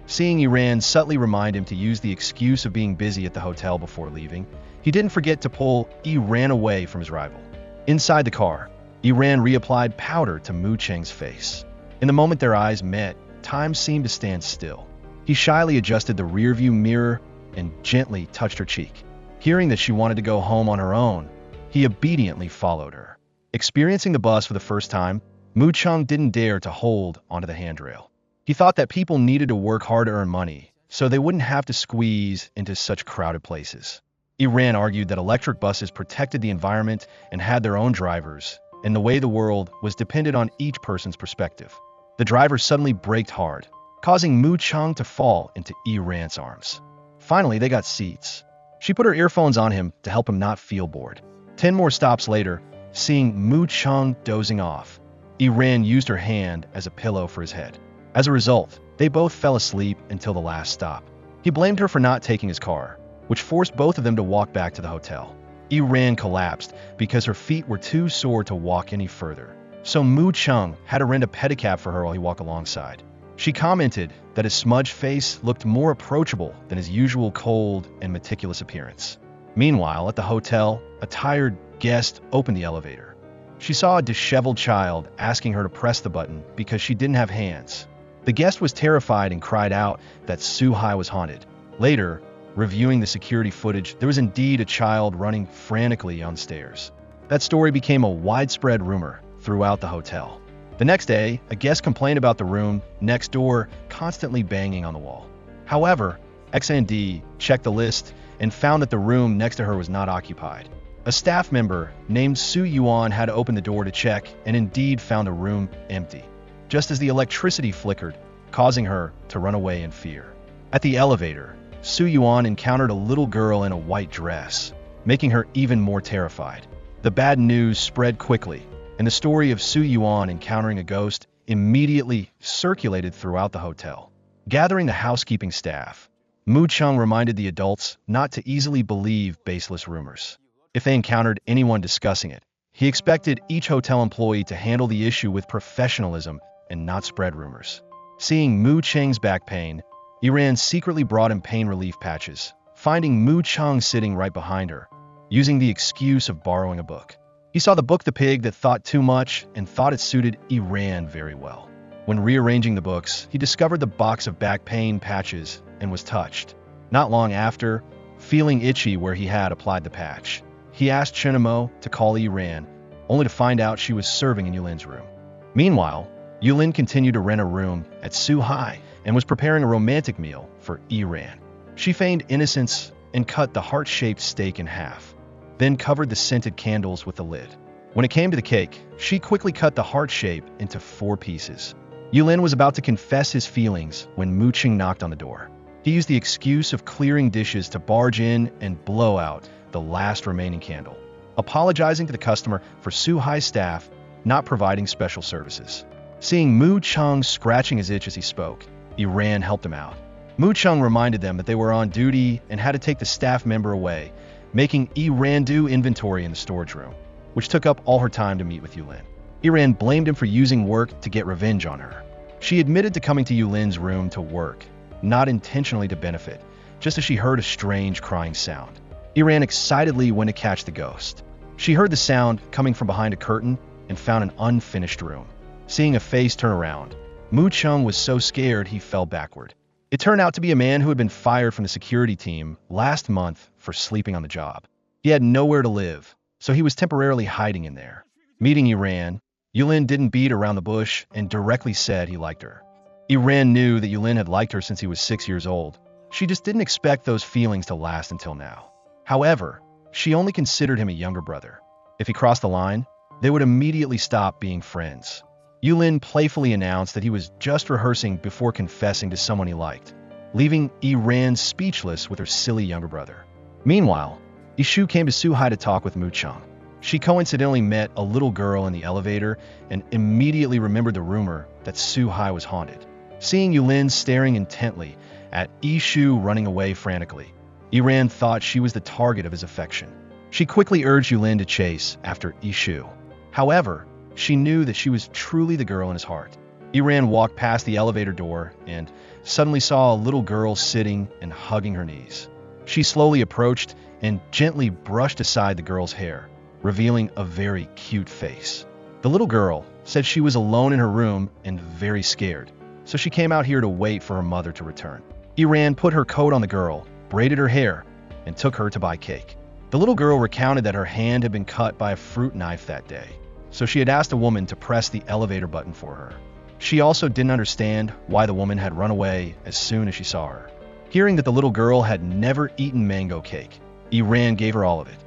Seeing Ran subtly remind him to use the excuse of being busy at the hotel before leaving, he didn't forget to pull Ran away from his rival. Inside the car, Ran reapplied powder to Mu Cheng's face. In the moment their eyes met, time seemed to stand still. He shyly adjusted the rearview mirror and gently touched her cheek. Hearing that she wanted to go home on her own, he obediently followed her. Experiencing the bus for the first time, Mu Chung didn't dare to hold onto the handrail. He thought that people needed to work hard to earn money, so they wouldn't have to squeeze into such crowded places. Ran argued that electric buses protected the environment and had their own drivers, and the way the world was dependent on each person's perspective. The driver suddenly braked hard, causing Mu Chung to fall into Ran's arms. Finally, they got seats. She put her earphones on him to help him not feel bored. 10 more stops later, seeing Mu Chung dozing off, Ran used her hand as a pillow for his head. As a result, they both fell asleep until the last stop. He blamed her for not taking his car, which forced both of them to walk back to the hotel. Ran collapsed because her feet were too sore to walk any further, so Mu Chung had to rent a pedicab for her while he walked alongside. She commented that his smudged face looked more approachable than his usual cold and meticulous appearance. Meanwhile, at the hotel, a tired guest opened the elevator. She saw a disheveled child asking her to press the button because she didn't have hands. The guest was terrified and cried out that Suhai was haunted. Later, reviewing the security footage, there was indeed a child running frantically on stairs. That story became a widespread rumor throughout the hotel. The next day, a guest complained about the room next door constantly banging on the wall. However, XND checked the list and found that the room next to her was not occupied. A staff member named Su Yuan had to open the door to check and indeed found the room empty, just as the electricity flickered, causing her to run away in fear. At the elevator, Su Yuan encountered a little girl in a white dress, making her even more terrified. The bad news spread quickly, and the story of Su Yuan encountering a ghost immediately circulated throughout the hotel. Gathering the housekeeping staff, Mu Chung reminded the adults not to easily believe baseless rumors. If they encountered anyone discussing it, he expected each hotel employee to handle the issue with professionalism and not spread rumors. Seeing Mu Cheng's back pain, Ran secretly brought him pain relief patches, finding Mu Chung sitting right behind her, using the excuse of borrowing a book. He saw the book The Pig That Thought Too Much and thought it suited Ran very well. When rearranging the books, he discovered the box of back pain patches and was touched. Not long after, feeling itchy where he had applied the patch, he asked Chinamo to call Ran, only to find out she was serving in Yulin's room. Meanwhile, Yulin continued to rent a room at Suhai and was preparing a romantic meal for Iran. She feigned innocence and cut the heart-shaped steak in half, then covered the scented candles with the lid. When it came to the cake, she quickly cut the heart shape into 4 pieces. Yulin was about to confess his feelings when Mu Qing knocked on the door. He used the excuse of clearing dishes to barge in and blow out the last remaining candle, apologizing to the customer for Su Hai's staff not providing special services. Seeing Mu Qing scratching his itch as he spoke, Iran helped him out. Mu Qing reminded them that they were on duty and had to take the staff member away, making Iran do inventory in the storage room, which took up all her time to meet with Yulin. Iran blamed him for using work to get revenge on her. She admitted to coming to Yulin's room to work, not intentionally to benefit, just as she heard a strange crying sound. Iran excitedly went to catch the ghost. She heard the sound coming from behind a curtain and found an unfinished room. Seeing a face turn around, Mu Qing was so scared he fell backward. It turned out to be a man who had been fired from the security team last month for sleeping on the job. He had nowhere to live, so he was temporarily hiding in there. Meeting Iran, Yulin didn't beat around the bush and directly said he liked her. Iran knew that Yulin had liked her since he was 6 years old. She just didn't expect those feelings to last until now. However, she only considered him a younger brother. If he crossed the line, they would immediately stop being friends. Yulin playfully announced that he was just rehearsing before confessing to someone he liked, leaving Iran speechless with her silly younger brother. Meanwhile, Ishu came to Su Hai to talk with Mu Qing. She coincidentally met a little girl in the elevator and immediately remembered the rumor that Su Hai was haunted. Seeing Yulin staring intently at Ishu running away frantically, Iran thought she was the target of his affection. She quickly urged Yulin to chase after Ishu. However, she knew that she was truly the girl in his heart. Iran walked past the elevator door and suddenly saw a little girl sitting and hugging her knees. She slowly approached and gently brushed aside the girl's hair, revealing a very cute face. The little girl said she was alone in her room and very scared, so she came out here to wait for her mother to return. Iran put her coat on the girl, braided her hair, and took her to buy cake. The little girl recounted that her hand had been cut by a fruit knife that day, so she had asked a woman to press the elevator button for her. She also didn't understand why the woman had run away as soon as she saw her. Hearing that the little girl had never eaten mango cake, Iran gave her all of it.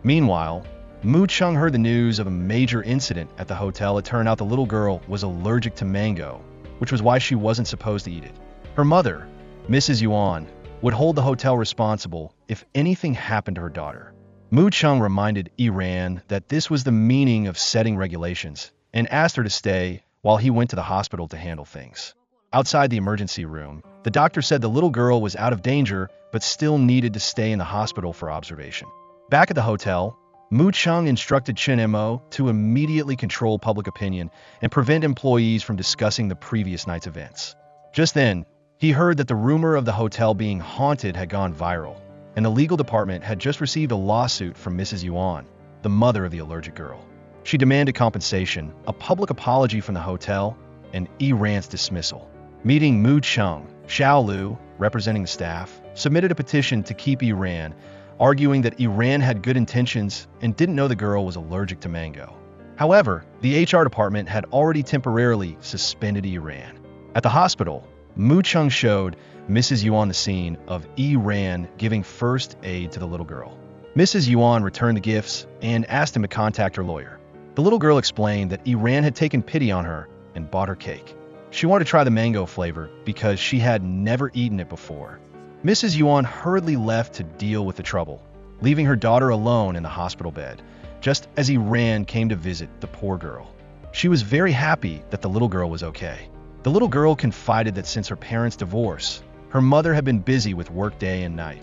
Meanwhile, Mu Qing heard the news of a major incident at the hotel. It turned out the little girl was allergic to mango, which was why she wasn't supposed to eat it. Her mother, Mrs. Yuan, would hold the hotel responsible if anything happened to her daughter. Mu Qing reminded Iran that this was the meaning of setting regulations and asked her to stay while he went to the hospital to handle things. Outside the emergency room, the doctor said the little girl was out of danger but still needed to stay in the hospital for observation. Back at the hotel, Mu Qing instructed Chen Mo to immediately control public opinion and prevent employees from discussing the previous night's events. Just then, he heard that the rumor of the hotel being haunted had gone viral, and the legal department had just received a lawsuit from Mrs. Yuan, the mother of the allergic girl. She demanded compensation, a public apology from the hotel, and Iran's dismissal. Meeting Mu Qing, Xiao Lu, representing the staff, submitted a petition to keep Iran, arguing that Iran had good intentions and didn't know the girl was allergic to mango. However, the HR department had already temporarily suspended Iran. At the hospital, Mu Qing showed Mrs. Yuan the scene of Iran giving first aid to the little girl. Mrs. Yuan returned the gifts and asked him to contact her lawyer. The little girl explained that Iran had taken pity on her and bought her cake. She wanted to try the mango flavor because she had never eaten it before. Mrs. Yuan hurriedly left to deal with the trouble, leaving her daughter alone in the hospital bed, just as Iran came to visit the poor girl. She was very happy that the little girl was okay. The little girl confided that since her parents' divorce, her mother had been busy with work day and night,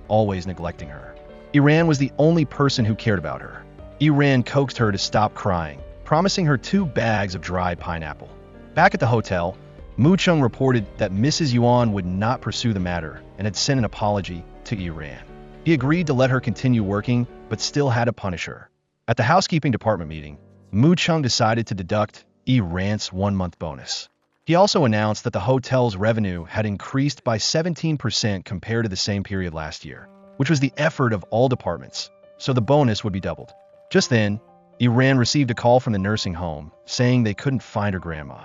always neglecting her. Iran was the only person who cared about her. Iran coaxed her to stop crying, promising her 2 bags of dried pineapple. Back at the hotel, Mu Qing reported that Mrs. Yuan would not pursue the matter and had sent an apology to Iran. He agreed to let her continue working, but still had to punish her. At the housekeeping department meeting, Mu Qing decided to deduct Iran's 1-month bonus. He also announced that the hotel's revenue had increased by 17% compared to the same period last year, which was the effort of all departments, so the bonus would be doubled. Just then, Iran received a call from the nursing home saying they couldn't find her grandma.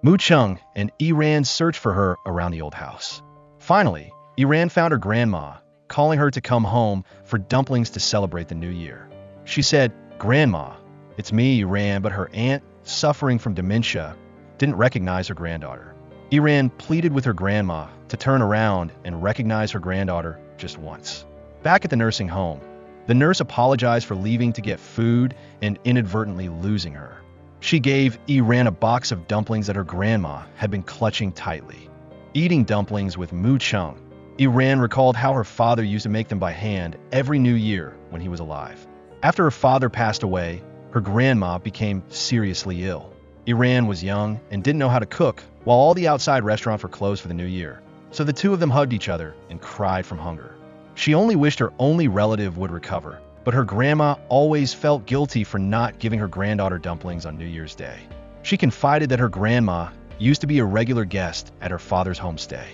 Mu Chung and Iran searched for her around the old house. Finally, Iran found her grandma, calling her to come home for dumplings to celebrate the new year. She said, "Grandma, it's me, Iran," but her aunt, suffering from dementia, didn't recognize her granddaughter. Iran pleaded with her grandma to turn around and recognize her granddaughter just once. Back at the nursing home, the nurse apologized for leaving to get food and inadvertently losing her. She gave Iran a box of dumplings that her grandma had been clutching tightly. Eating dumplings with Mu Chung, Iran recalled how her father used to make them by hand every New Year when he was alive. After her father passed away, her grandma became seriously ill. Iran was young and didn't know how to cook, while all the outside restaurants were closed for the new year. So the two of them hugged each other and cried from hunger. She only wished her only relative would recover, but her grandma always felt guilty for not giving her granddaughter dumplings on New Year's Day. She confided that her grandma used to be a regular guest at her father's homestay.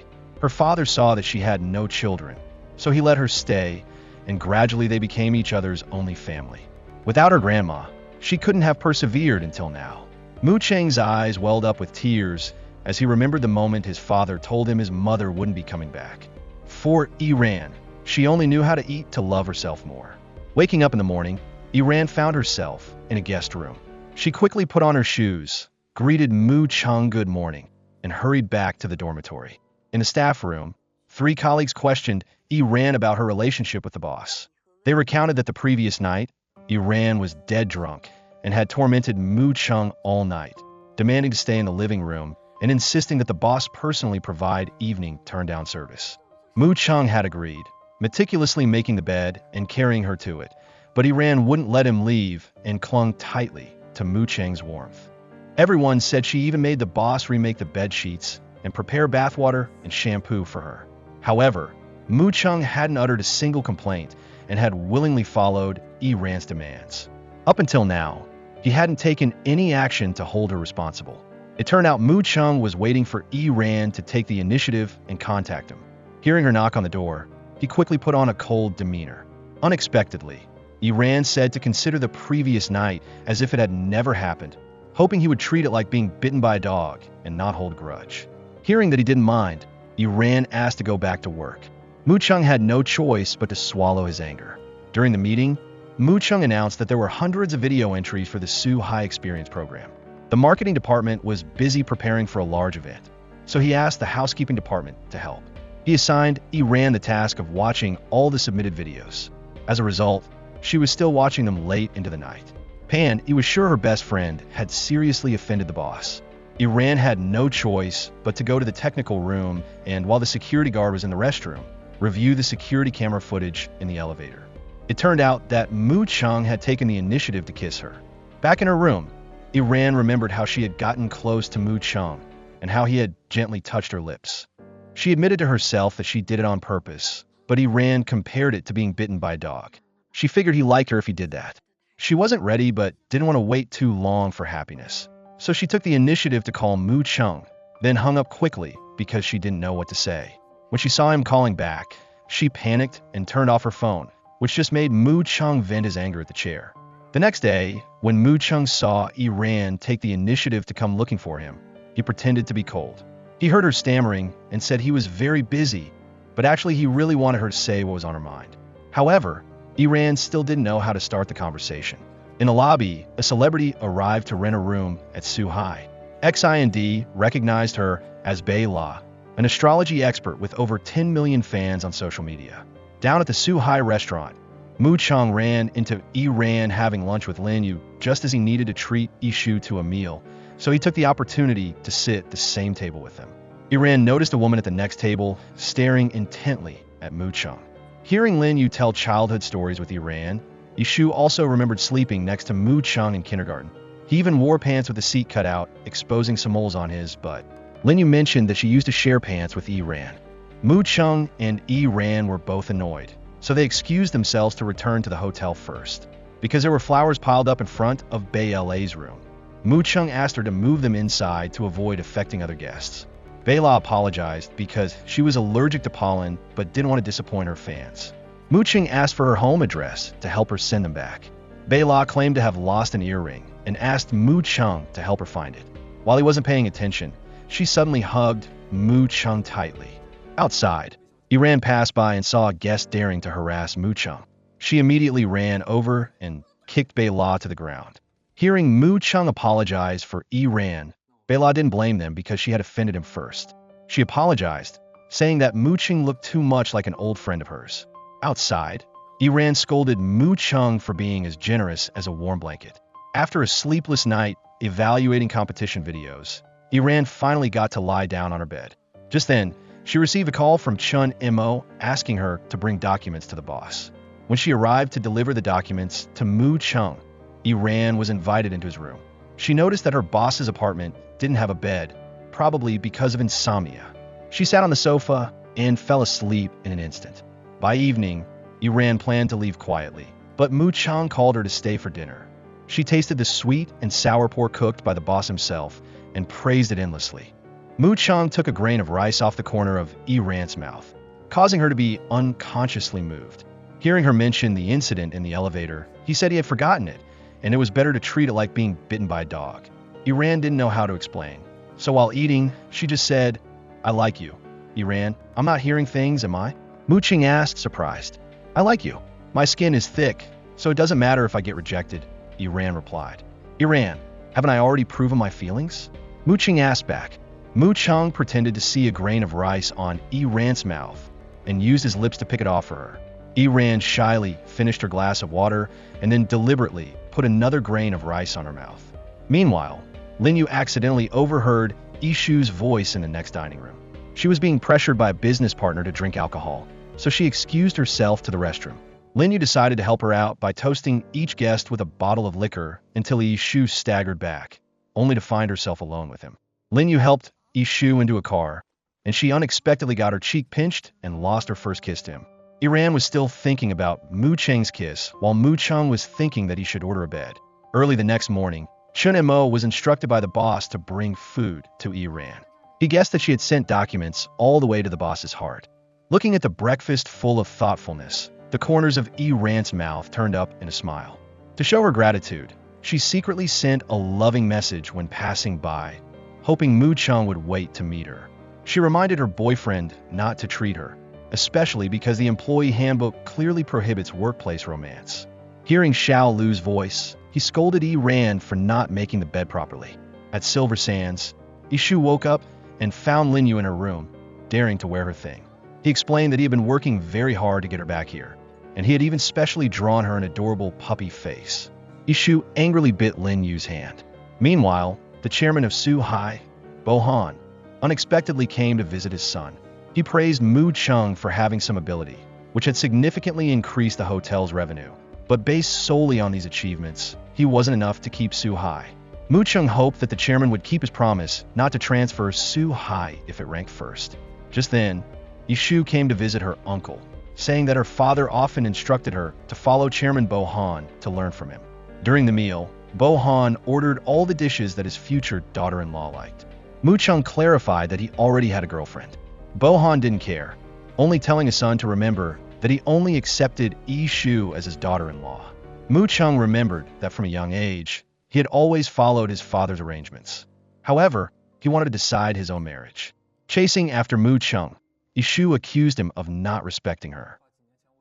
Her father saw that she had no children, so he let her stay, and gradually they became each other's only family. Without her grandma, she couldn't have persevered until now. Mu Cheng's eyes welled up with tears as he remembered the moment his father told him his mother wouldn't be coming back. For Iran, she only knew how to eat to love herself more. Waking up in the morning, Iran found herself in a guest room. She quickly put on her shoes, greeted Mu Chung good morning, and hurried back to the dormitory. In the staff room, 3 colleagues questioned Iran about her relationship with the boss. They recounted that the previous night, Iran was dead drunk and had tormented Mu Chung all night, demanding to stay in the living room and insisting that the boss personally provide evening turn-down service. Mu Chung had agreed, meticulously making the bed and carrying her to it, but Iran wouldn't let him leave and clung tightly to Mu Cheng's warmth. Everyone said she even made the boss remake the bed sheets and prepare bathwater and shampoo for her. However, Mu Chung hadn't uttered a single complaint and had willingly followed Iran's demands. Up until now, he hadn't taken any action to hold her responsible. It turned out Mu Chung was waiting for Iran to take the initiative and contact him. Hearing her knock on the door, he quickly put on a cold demeanor. Unexpectedly, Iran said to consider the previous night as if it had never happened, hoping he would treat it like being bitten by a dog and not hold a grudge. Hearing that he didn't mind, Iran asked to go back to work. Mu Chung had no choice but to swallow his anger. During the meeting, Mu Chung announced that there were hundreds of video entries for the Su High Experience program. The marketing department was busy preparing for a large event, so he asked the housekeeping department to help. He assigned Iran the task of watching all the submitted videos. As a result, she was still watching them late into the night. Pan, he was sure her best friend had seriously offended the boss. Iran had no choice but to go to the technical room and, while the security guard was in the restroom, review the security camera footage in the elevator. It turned out that Mu Chung had taken the initiative to kiss her. Back in her room, Iran remembered how she had gotten close to Mu Chung and how he had gently touched her lips. She admitted to herself that she did it on purpose, but Iran compared it to being bitten by a dog. She figured he liked her if he did that. She wasn't ready but didn't want to wait too long for happiness. So she took the initiative to call Mu Chung, then hung up quickly because she didn't know what to say. When she saw him calling back, she panicked and turned off her phone, which just made Mu Chung vent his anger at the chair. The next day, when Mu Chung saw Iran take the initiative to come looking for him, he pretended to be cold. He heard her stammering and said he was very busy, but actually he really wanted her to say what was on her mind. However, Iran still didn't know how to start the conversation. In the lobby, a celebrity arrived to rent a room at Su High. XIND recognized her as Bei La, an astrology expert with over 10 million fans on social media. Down at the Su High restaurant, Mu Chung ran into Iran having lunch with Lin Yu just as he needed to treat Ishu to a meal, so he took the opportunity to sit at the same table with them. Iran noticed a woman at the next table staring intently at Mu Chung. Hearing Lin Yu tell childhood stories with Iran, Ishu also remembered sleeping next to Mu Chung in kindergarten. He even wore pants with the seat cut out, exposing some moles on his butt. Lin Yu mentioned that she used to share pants with Iran. Mu Chung and Iran were both annoyed, so they excused themselves to return to the hotel first. Because there were flowers piled up in front of Bei La's room, Mu Chung asked her to move them inside to avoid affecting other guests. Bei La apologized because she was allergic to pollen but didn't want to disappoint her fans. Mu Chung asked for her home address to help her send them back. Bei La claimed to have lost an earring and asked Mu Chung to help her find it. While he wasn't paying attention, she suddenly hugged Mu Chung tightly. Outside, Iran passed by and saw a guest daring to harass Mu Chung. She immediately ran over and kicked Bela to the ground. Hearing Mu Chung apologize for Iran, Bela didn't blame them because she had offended him first. She apologized, saying that Mu Chung looked too much like an old friend of hers. Outside, Iran scolded Mu Chung for being as generous as a warm blanket. After a sleepless night evaluating competition videos, Iran finally got to lie down on her bed. Just then, she received a call from Chun Mo asking her to bring documents to the boss. When she arrived to deliver the documents to Mu Chung, Iran was invited into his room. She noticed that her boss's apartment didn't have a bed, probably because of insomnia. She sat on the sofa and fell asleep in an instant. By evening, Iran planned to leave quietly, but Mu Chung called her to stay for dinner. She tasted the sweet and sour pork cooked by the boss himself and praised it endlessly. Mu Chung took a grain of rice off the corner of Iran's mouth, causing her to be unconsciously moved. Hearing her mention the incident in the elevator, he said he had forgotten it, and it was better to treat it like being bitten by a dog. Iran didn't know how to explain, so while eating, she just said, "I like you." "Iran, I'm not hearing things, am I?" Mu Chung asked, surprised. "I like you. My skin is thick, so it doesn't matter if I get rejected," Iran replied. "Iran, haven't I already proven my feelings?" Mu Chung asked back. Mu Chung pretended to see a grain of rice on Iran's mouth and used his lips to pick it off for her. Iran shyly finished her glass of water and then deliberately put another grain of rice on her mouth. Meanwhile, Lin Yu accidentally overheard Ishu's voice in the next dining room. She was being pressured by a business partner to drink alcohol, so she excused herself to the restroom. Lin Yu decided to help her out by toasting each guest with a bottle of liquor until Ishu staggered back, only to find herself alone with him. Lin Yu helped Ishu into a car, and she unexpectedly got her cheek pinched and lost her first kiss to him. Iran was still thinking about Mu Chung's kiss, while Mu Chung was thinking that he should order a bed. Early the next morning, Chun Mo was instructed by the boss to bring food to Iran. He guessed that she had sent documents all the way to the boss's heart. Looking at the breakfast full of thoughtfulness, the corners of Iran's mouth turned up in a smile. To show her gratitude, she secretly sent a loving message when passing by, hoping Mu Chung would wait to meet her. She reminded her boyfriend not to treat her, especially because the employee handbook clearly prohibits workplace romance. Hearing Xiao Lu's voice, he scolded Iran for not making the bed properly. At Silver Sands, Ishu woke up and found Lin Yu in her room, daring to wear her thing. He explained that he had been working very hard to get her back here, and he had even specially drawn her an adorable puppy face. Ishu angrily bit Lin Yu's hand. Meanwhile, the chairman of Suhai, Bohan, unexpectedly came to visit his son. He praised Mu Chung for having some ability, which had significantly increased the hotel's revenue. But based solely on these achievements, he wasn't enough to keep Suhai. Mu Chung hoped that the chairman would keep his promise not to transfer Suhai if it ranked first. Just then, Ishu came to visit her uncle, saying that her father often instructed her to follow Chairman Bohan to learn from him. During the meal, Bohan ordered all the dishes that his future daughter-in-law liked. Mu Chung clarified that he already had a girlfriend. Bohan didn't care, only telling his son to remember that he only accepted Ishu as his daughter-in-law. Mu Chung remembered that from a young age, he had always followed his father's arrangements. However, he wanted to decide his own marriage. Chasing after Mu Chung, Ishu accused him of not respecting her.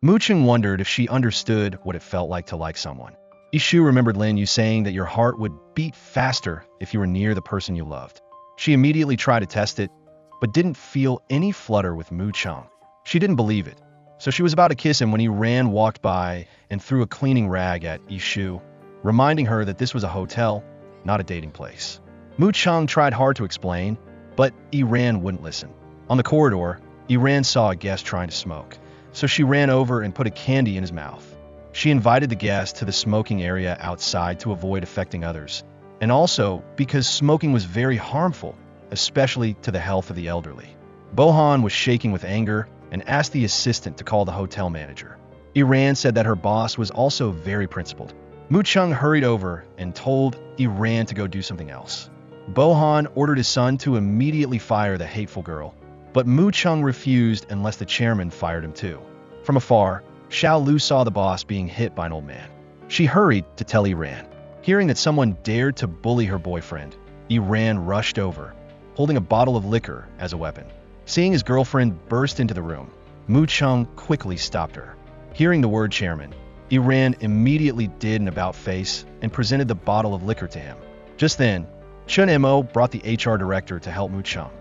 Mu Chung wondered if she understood what it felt like to like someone. Ishu remembered Lin Yu saying that your heart would beat faster if you were near the person you loved. She immediately tried to test it, but didn't feel any flutter with Mu Chung. She didn't believe it, so she was about to kiss him when Iran walked by and threw a cleaning rag at Ishu, reminding her that this was a hotel, not a dating place. Mu Chung tried hard to explain, but Iran wouldn't listen. On the corridor, Iran saw a guest trying to smoke, so she ran over and put a candy in his mouth. She invited the guest to the smoking area outside to avoid affecting others, and also because smoking was very harmful, especially to the health of the elderly. Bohan was shaking with anger and asked the assistant to call the hotel manager. Iran said that her boss was also very principled. Mu Chung hurried over and told Iran to go do something else. Bohan ordered his son to immediately fire the hateful girl, but Mu Chung refused unless the chairman fired him too. From afar, Xiao Lu saw the boss being hit by an old man. She hurried to tell Iran. Hearing that someone dared to bully her boyfriend, Ran rushed over, holding a bottle of liquor as a weapon. Seeing his girlfriend burst into the room, Mu Chung quickly stopped her. Hearing the word chairman, Ran immediately did an about-face and presented the bottle of liquor to him. Just then, Chun Mo brought the HR director to help Mu Chung.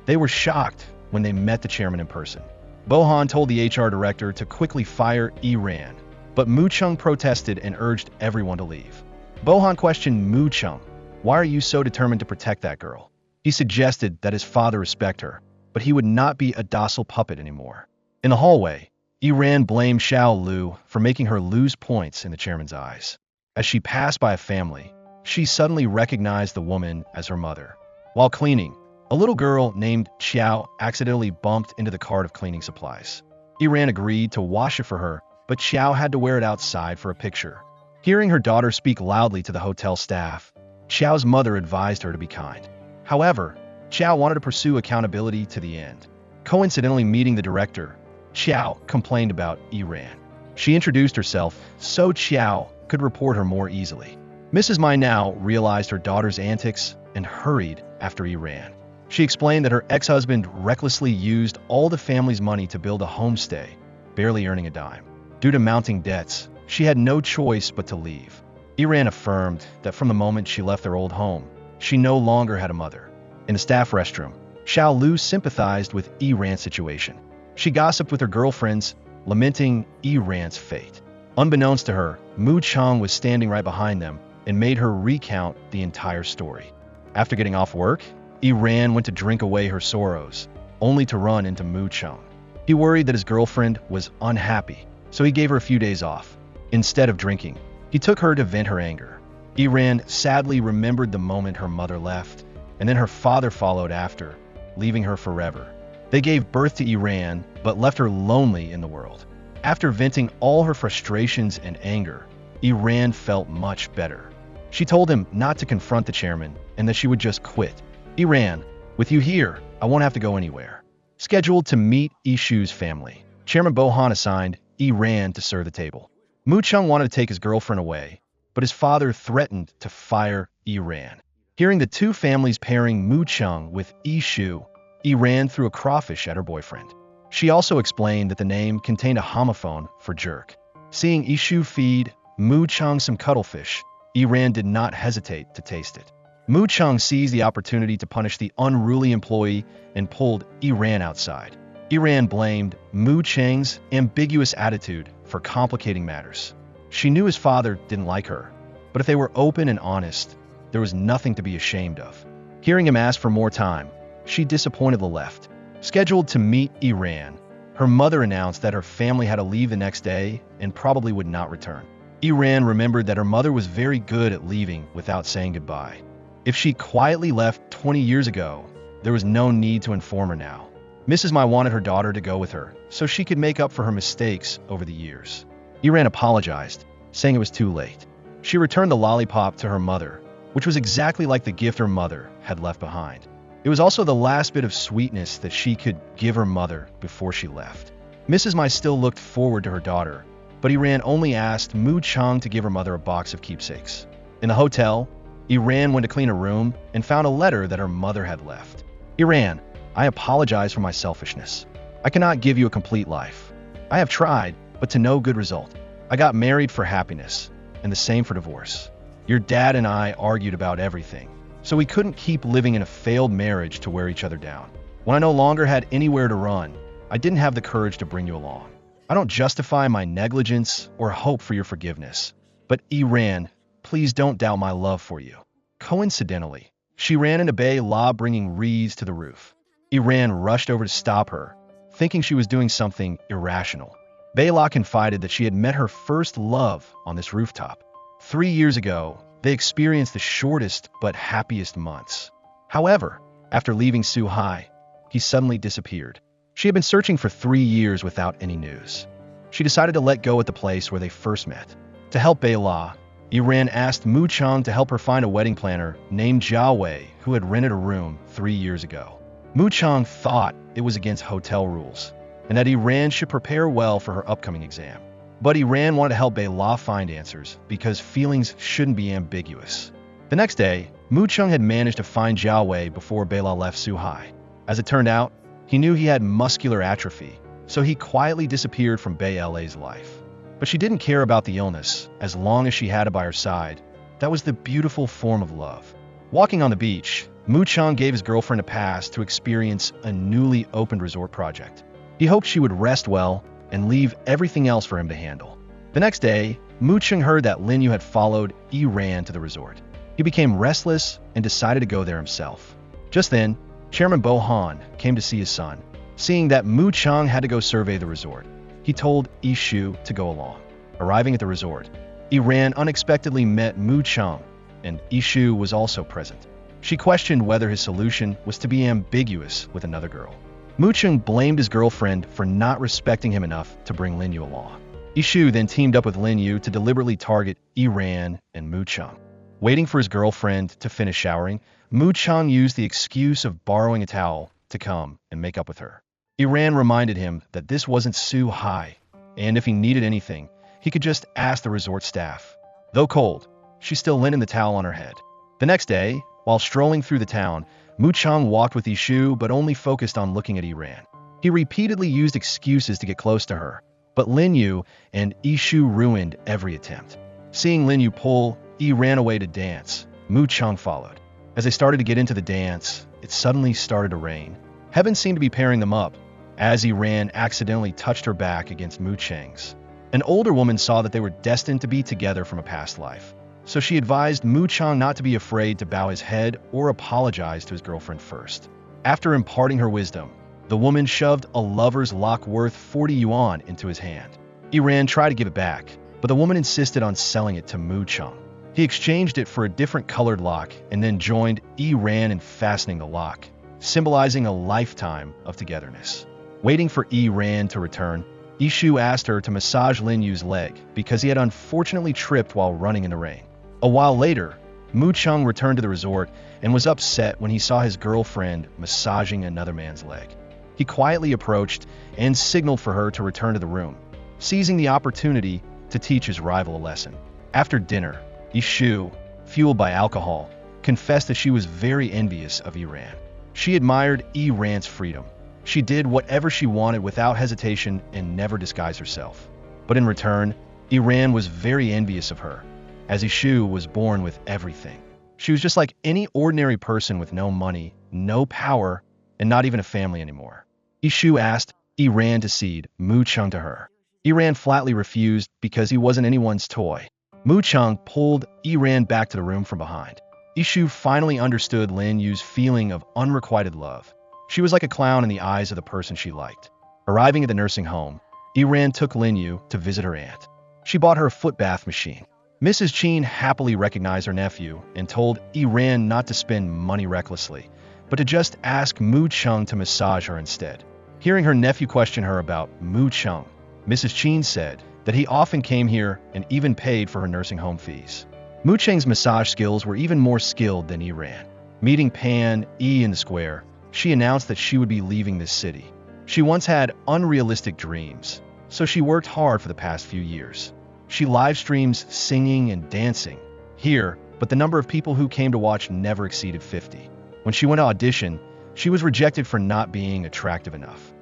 They were shocked when they met the chairman in person. Bohan told the HR director to quickly fire Ran, but Mu Chung protested and urged everyone to leave. Bohan questioned Mu Chung, "Why are you so determined to protect that girl?" He suggested that his father respect her, but he would not be a docile puppet anymore. In the hallway, Ran blamed Xiao Lu for making her lose points in the chairman's eyes. As she passed by a family, she suddenly recognized the woman as her mother. While cleaning, a little girl named Xiao accidentally bumped into the cart of cleaning supplies. Ran agreed to wash it for her, but Xiao had to wear it outside for a picture. Hearing her daughter speak loudly to the hotel staff, Xiao's mother advised her to be kind. However, Xiao wanted to pursue accountability to the end. Coincidentally meeting the director, Xiao complained about Ran. She introduced herself so Xiao could report her more easily. Mrs. Mai now realized her daughter's antics and hurried after Ran. She explained that her ex-husband recklessly used all the family's money to build a homestay, barely earning a dime. Due to mounting debts, she had no choice but to leave. Ran affirmed that from the moment she left their old home, she no longer had a mother. In the staff restroom, Xiao Lu sympathized with Ran's situation. She gossiped with her girlfriends, lamenting Ran's fate. Unbeknownst to her, Mu Chung was standing right behind them and made her recount the entire story. After getting off work, Ran went to drink away her sorrows, only to run into Mu Chung. He worried that his girlfriend was unhappy, so he gave her a few days off. Instead of drinking, he took her to vent her anger. Ran sadly remembered the moment her mother left, and then her father followed after, leaving her forever. They gave birth to Ran, but left her lonely in the world. After venting all her frustrations and anger, Ran felt much better. She told him not to confront the chairman and that she would just quit. Ran, with you here, I won't have to go anywhere. Scheduled to meet Ishu's family, Chairman Bohan assigned Ran to serve the table. Mu Chung wanted to take his girlfriend away, but his father threatened to fire Ran. Hearing the two families pairing Mu Chung with Ishu, Ran threw a crawfish at her boyfriend. She also explained that the name contained a homophone for jerk. Seeing Ishu feed Mu Chung some cuttlefish, Ran did not hesitate to taste it. Mu Chung seized the opportunity to punish the unruly employee and pulled Ran outside. Ran blamed Mu Cheng's ambiguous attitude for complicating matters. She knew his father didn't like her, but if they were open and honest, there was nothing to be ashamed of. Hearing him ask for more time, she disappointedly left. Scheduled to meet Ran, her mother announced that her family had to leave the next day and probably would not return. Ran remembered that her mother was very good at leaving without saying goodbye. If she quietly left 20 years ago, there was no need to inform her now. Mrs. Mai wanted her daughter to go with her so she could make up for her mistakes over the years. Ran apologized, saying it was too late. She returned the lollipop to her mother, which was exactly like the gift her mother had left behind. It was also the last bit of sweetness that she could give her mother before she left. Mrs. Mai still looked forward to her daughter, but Ran only asked Mu Chung to give her mother a box of keepsakes. In the hotel, Ran went to clean her room and found a letter that her mother had left. Ran, I apologize for my selfishness. I cannot give you a complete life. I have tried, but to no good result. I got married for happiness, and the same for divorce. Your dad and I argued about everything, so we couldn't keep living in a failed marriage to wear each other down. When I no longer had anywhere to run, I didn't have the courage to bring you along. I don't justify my negligence or hope for your forgiveness, but Ran, please don't doubt my love for you. Coincidentally, she ran into Bei La bringing wreaths to the roof. Ran rushed over to stop her, thinking she was doing something irrational. Bei La confided that she had met her first love on this rooftop. 3 years ago, they experienced the shortest but happiest months. However, after leaving Su Hai, he suddenly disappeared. She had been searching for 3 years without any news. She decided to let go at the place where they first met. To help Bei La, Ran asked Mu Chung to help her find a wedding planner named Jia Wei who had rented a room 3 years ago. Mu Chung thought it was against hotel rules, and that Ran should prepare well for her upcoming exam. But Ran wanted to help Bei La find answers because feelings shouldn't be ambiguous. The next day, Mu Chung had managed to find Jiao Wei before Bela left Suhai. As it turned out, he knew he had muscular atrophy, so he quietly disappeared from Bela's life. But she didn't care about the illness, as long as she had it by her side. That was the beautiful form of love. Walking on the beach, Mu Chung gave his girlfriend a pass to experience a newly opened resort project. He hoped she would rest well and leave everything else for him to handle. The next day, Mu Chung heard that Lin Yu had followed Ran to the resort. He became restless and decided to go there himself. Just then, Chairman Bo Han came to see his son. Seeing that Mu Chung had to go survey the resort, he told Shu to go along. Arriving at the resort, Ran unexpectedly met Mu Chung, and Shu was also present. She questioned whether his solution was to be ambiguous with another girl. Mu Chung blamed his girlfriend for not respecting him enough to bring Lin Yu along. Shu then teamed up with Lin Yu to deliberately target Ran and Mu Chung. Waiting for his girlfriend to finish showering, Mu Chung used the excuse of borrowing a towel to come and make up with her. Ran reminded him that this wasn't Suhai, and if he needed anything, he could just ask the resort staff. Though cold, she still lent him the towel on her head. The next day, while strolling through the town, Mu Chung walked with Shu but only focused on looking at Ran. He repeatedly used excuses to get close to her, but Lin Yu and Shu ruined every attempt. Seeing Lin Yu pull Ran away to dance, Mu Chung followed. As they started to get into the dance, it suddenly started to rain. Heaven seemed to be pairing them up, as Ran accidentally touched her back against Mu Cheng's. An older woman saw that they were destined to be together from a past life, so she advised Mu Chung not to be afraid to bow his head or apologize to his girlfriend first. After imparting her wisdom, the woman shoved a lover's lock worth 40 yuan into his hand. Ran tried to give it back, but the woman insisted on selling it to Mu Chung. He exchanged it for a different colored lock and then joined Ran in fastening the lock, symbolizing a lifetime of togetherness. Waiting for Ran to return, Shu asked her to massage Lin Yu's leg because he had unfortunately tripped while running in the rain. A while later, Mu Chung returned to the resort and was upset when he saw his girlfriend massaging another man's leg. He quietly approached and signaled for her to return to the room, seizing the opportunity to teach his rival a lesson. After dinner, Shu, fueled by alcohol, confessed that she was very envious of Ran. She admired Ran's freedom. She did whatever she wanted without hesitation and never disguised herself. But in return, Ran was very envious of her, as Shu was born with everything. She was just like any ordinary person with no money, no power, and not even a family anymore. Shu asked Ran to cede Mu Chung to her. Ran flatly refused because he wasn't anyone's toy. Mu Chung pulled Ran back to the room from behind. Shu finally understood Lin Yu's feeling of unrequited love. She was like a clown in the eyes of the person she liked. Arriving at the nursing home, Ran took Lin Yu to visit her aunt. She bought her a foot bath machine. Mrs. Chin happily recognized her nephew and told Ran not to spend money recklessly, but to just ask Mu Chung to massage her instead. Hearing her nephew question her about Mu Chung, Mrs. Chin said that he often came here and even paid for her nursing home fees. Mu Cheng's massage skills were even more skilled than Ran. Meeting Pan in the square, she announced that she would be leaving this city. She once had unrealistic dreams, so she worked hard for the past few years. She live streams singing and dancing here, but the number of people who came to watch never exceeded 50. When she went to audition, she was rejected for not being attractive enough.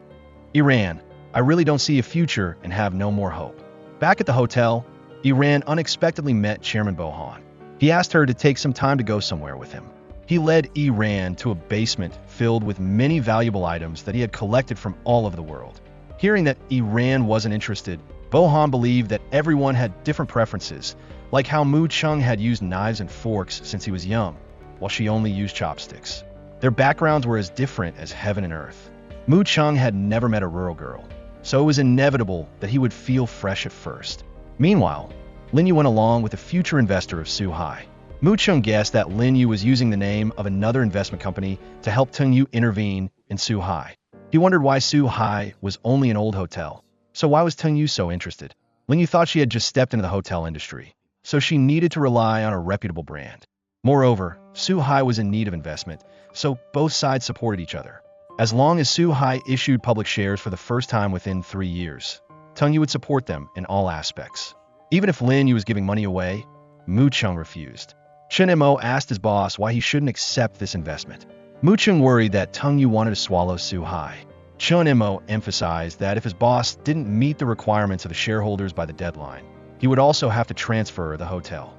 Ran, I really don't see a future and have no more hope. Back at the hotel, Ran unexpectedly met Chairman Bo Han. He asked her to take some time to go somewhere with him. He led Ran to a basement filled with many valuable items that he had collected from all over the world. Hearing that Ran wasn't interested, Bo Han believed that everyone had different preferences, like how Mu Chung had used knives and forks since he was young, while she only used chopsticks. Their backgrounds were as different as heaven and earth. Mu Chung had never met a rural girl, so it was inevitable that he would feel fresh at first. Meanwhile, Lin Yu went along with a future investor of Suhai. Mu Chung guessed that Lin Yu was using the name of another investment company to help Tung Yu intervene in Suhai. He wondered why Suhai was only an old hotel. So why was Tung Yu so interested? Lin Yu thought she had just stepped into the hotel industry, so she needed to rely on a reputable brand. Moreover, Suhai was in need of investment, so both sides supported each other. As long as Suhai issued public shares for the first time within 3 years, Tung Yu would support them in all aspects. Even if Lin Yu was giving money away, Mu Chung refused. Chen Mo asked his boss why he shouldn't accept this investment. Mu Chung worried that Tung Yu wanted to swallow Su Hai. Chen Mo emphasized that if his boss didn't meet the requirements of the shareholders by the deadline, he would also have to transfer the hotel.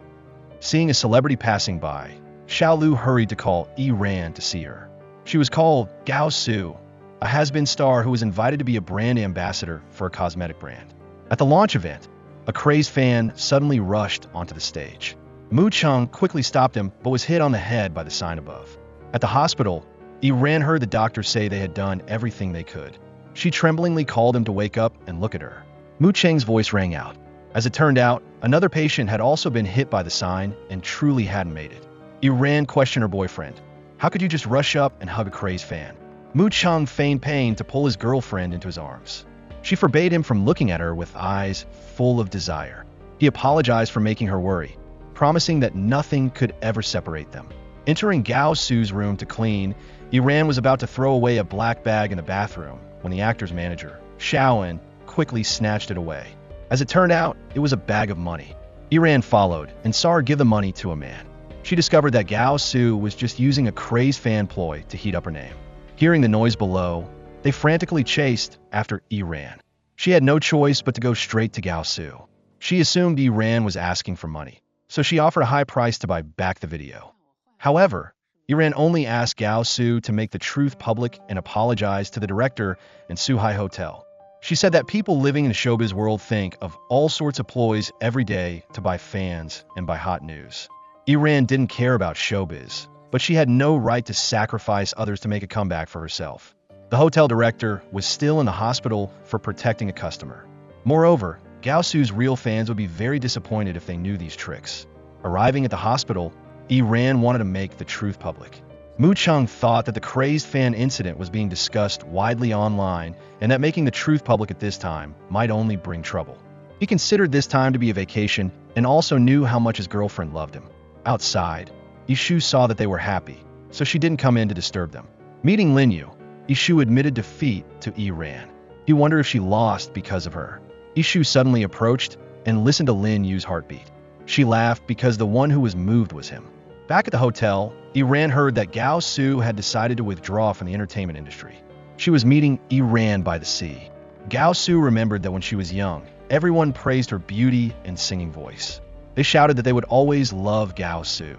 Seeing a celebrity passing by, Xiao Lu hurried to call Yi Ran to see her. She was called Gao Su, a has-been star who was invited to be a brand ambassador for a cosmetic brand. At the launch event, a crazed fan suddenly rushed onto the stage. Mu Chung quickly stopped him but was hit on the head by the sign above. At the hospital, Yi Ran heard the doctors say they had done everything they could. She tremblingly called him to wake up and look at her. Mu Cheng's voice rang out. As it turned out, another patient had also been hit by the sign and truly hadn't made it. Yi Ran questioned her boyfriend. How could you just rush up and hug a crazed fan? Mu Chung feigned pain to pull his girlfriend into his arms. She forbade him from looking at her with eyes full of desire. He apologized for making her worry, promising that nothing could ever separate them. Entering Gao Su's room to clean, Yi Ran was about to throw away a black bag in the bathroom when the actor's manager, Xiaoan, quickly snatched it away. As it turned out, it was a bag of money. Yi Ran followed and saw her give the money to a man. She discovered that Gao Su was just using a crazed fan ploy to heat up her name. Hearing the noise below, they frantically chased after Yi Ran. She had no choice but to go straight to Gao Su. She assumed Yi Ran was asking for money, so she offered a high price to buy back the video. However, Yi Ran only asked Gao Su to make the truth public and apologize to the director and Suhai Hotel. She said that people living in the showbiz world think of all sorts of ploys every day to buy fans and buy hot news. Yi Ran didn't care about showbiz, but she had no right to sacrifice others to make a comeback for herself. The hotel director was still in the hospital for protecting a customer. Moreover, Gao Su's real fans would be very disappointed if they knew these tricks. Arriving at the hospital, Yi Ran wanted to make the truth public. Mu Chung thought that the crazed fan incident was being discussed widely online and that making the truth public at this time might only bring trouble. He considered this time to be a vacation and also knew how much his girlfriend loved him. Outside, Yishu saw that they were happy, so she didn't come in to disturb them. Meeting Lin Yu, Yishu admitted defeat to Yi Ran. He wondered if she lost because of her. Yishu suddenly approached and listened to Lin Yu's heartbeat. She laughed because the one who was moved was him. Back at the hotel, Yi Ran heard that Gao Su had decided to withdraw from the entertainment industry. She was meeting Yi Ran by the sea. Gao Su remembered that when she was young, everyone praised her beauty and singing voice. They shouted that they would always love Gao Su.